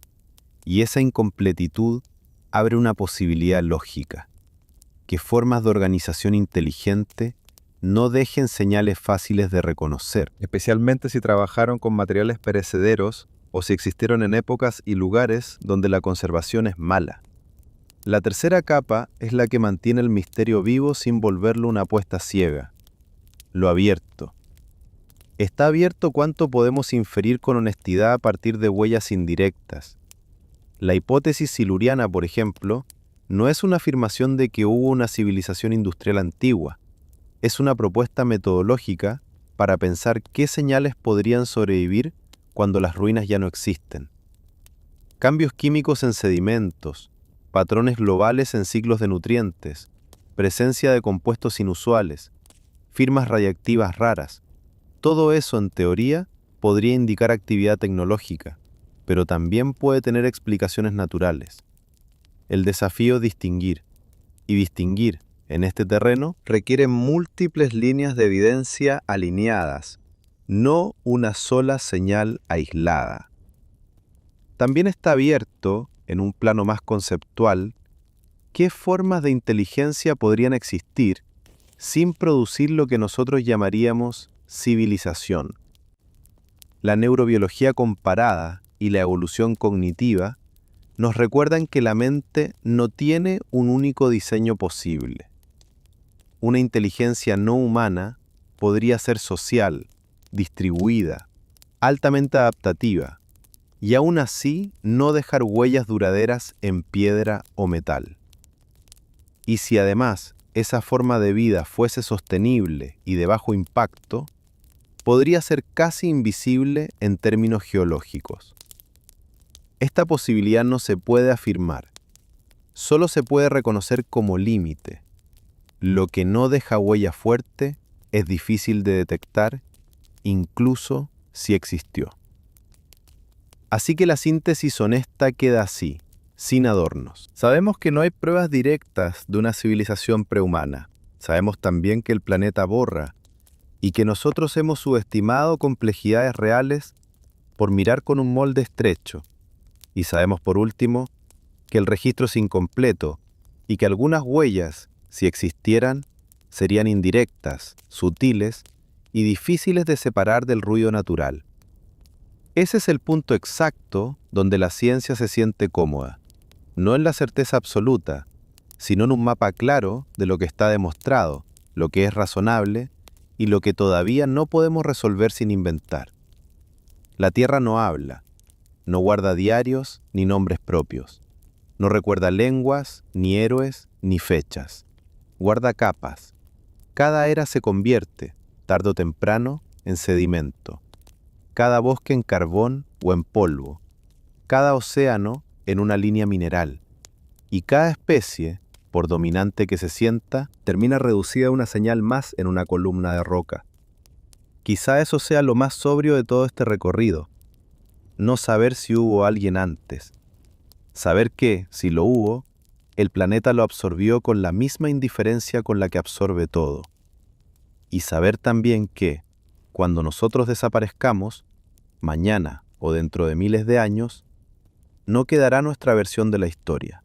y esa incompletitud abre una posibilidad lógica: que formas de organización inteligente no dejen señales fáciles de reconocer, especialmente si trabajaron con materiales perecederos o si existieron en épocas y lugares donde la conservación es mala. La tercera capa es la que mantiene el misterio vivo sin volverlo una apuesta ciega: lo abierto. Está abierto cuánto podemos inferir con honestidad a partir de huellas indirectas. La hipótesis siluriana, por ejemplo, no es una afirmación de que hubo una civilización industrial antigua, es una propuesta metodológica para pensar qué señales podrían sobrevivir cuando las ruinas ya no existen. Cambios químicos en sedimentos, patrones globales en ciclos de nutrientes, presencia de compuestos inusuales, firmas radiactivas raras. Todo eso, en teoría, podría indicar actividad tecnológica, pero también puede tener explicaciones naturales. El desafío es distinguir, y distinguir en este terreno requiere múltiples líneas de evidencia alineadas, no una sola señal aislada. También está abierto, en un plano más conceptual, qué formas de inteligencia podrían existir sin producir lo que nosotros llamaríamos civilización. La neurobiología comparada y la evolución cognitiva nos recuerdan que la mente no tiene un único diseño posible. Una inteligencia no humana podría ser social, distribuida, altamente adaptativa, y aún así no dejar huellas duraderas en piedra o metal. Y si además esa forma de vida fuese sostenible y de bajo impacto, podría ser casi invisible en términos geológicos. Esta posibilidad no se puede afirmar, solo se puede reconocer como límite. Lo que no deja huella fuerte es difícil de detectar, incluso si existió. Así que la síntesis honesta queda así, sin adornos. Sabemos que no hay pruebas directas de una civilización prehumana. Sabemos también que el planeta borra y que nosotros hemos subestimado complejidades reales por mirar con un molde estrecho. Y sabemos por último que el registro es incompleto y que algunas huellas, si existieran, serían indirectas, sutiles y difíciles de separar del ruido natural. Ese es el punto exacto donde la ciencia se siente cómoda, no en la certeza absoluta, sino en un mapa claro de lo que está demostrado, lo que es razonable y lo que todavía no podemos resolver sin inventar. La Tierra no habla, no guarda diarios ni nombres propios, no recuerda lenguas, ni héroes, ni fechas. Guarda capas. Cada era se convierte, tarde o temprano, en sedimento. Cada bosque en carbón o en polvo. Cada océano en una línea mineral. Y cada especie, por dominante que se sienta, termina reducida a una señal más en una columna de roca. Quizá eso sea lo más sobrio de todo este recorrido. No saber si hubo alguien antes. Saber que, si lo hubo, el planeta lo absorbió con la misma indiferencia con la que absorbe todo. Y saber también que, cuando nosotros desaparezcamos, mañana o dentro de miles de años, no quedará nuestra versión de la historia.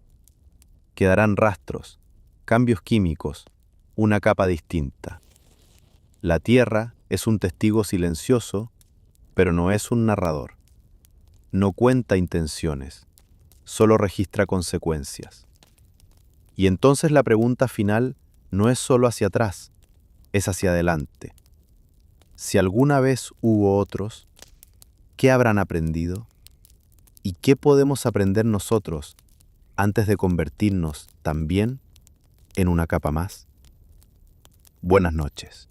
Quedarán rastros, cambios químicos, una capa distinta. La Tierra es un testigo silencioso, pero no es un narrador. No cuenta intenciones, solo registra consecuencias. Y entonces la pregunta final no es solo hacia atrás, es hacia adelante. Si alguna vez hubo otros, ¿qué habrán aprendido? ¿Y qué podemos aprender nosotros antes de convertirnos también en una capa más? Buenas noches.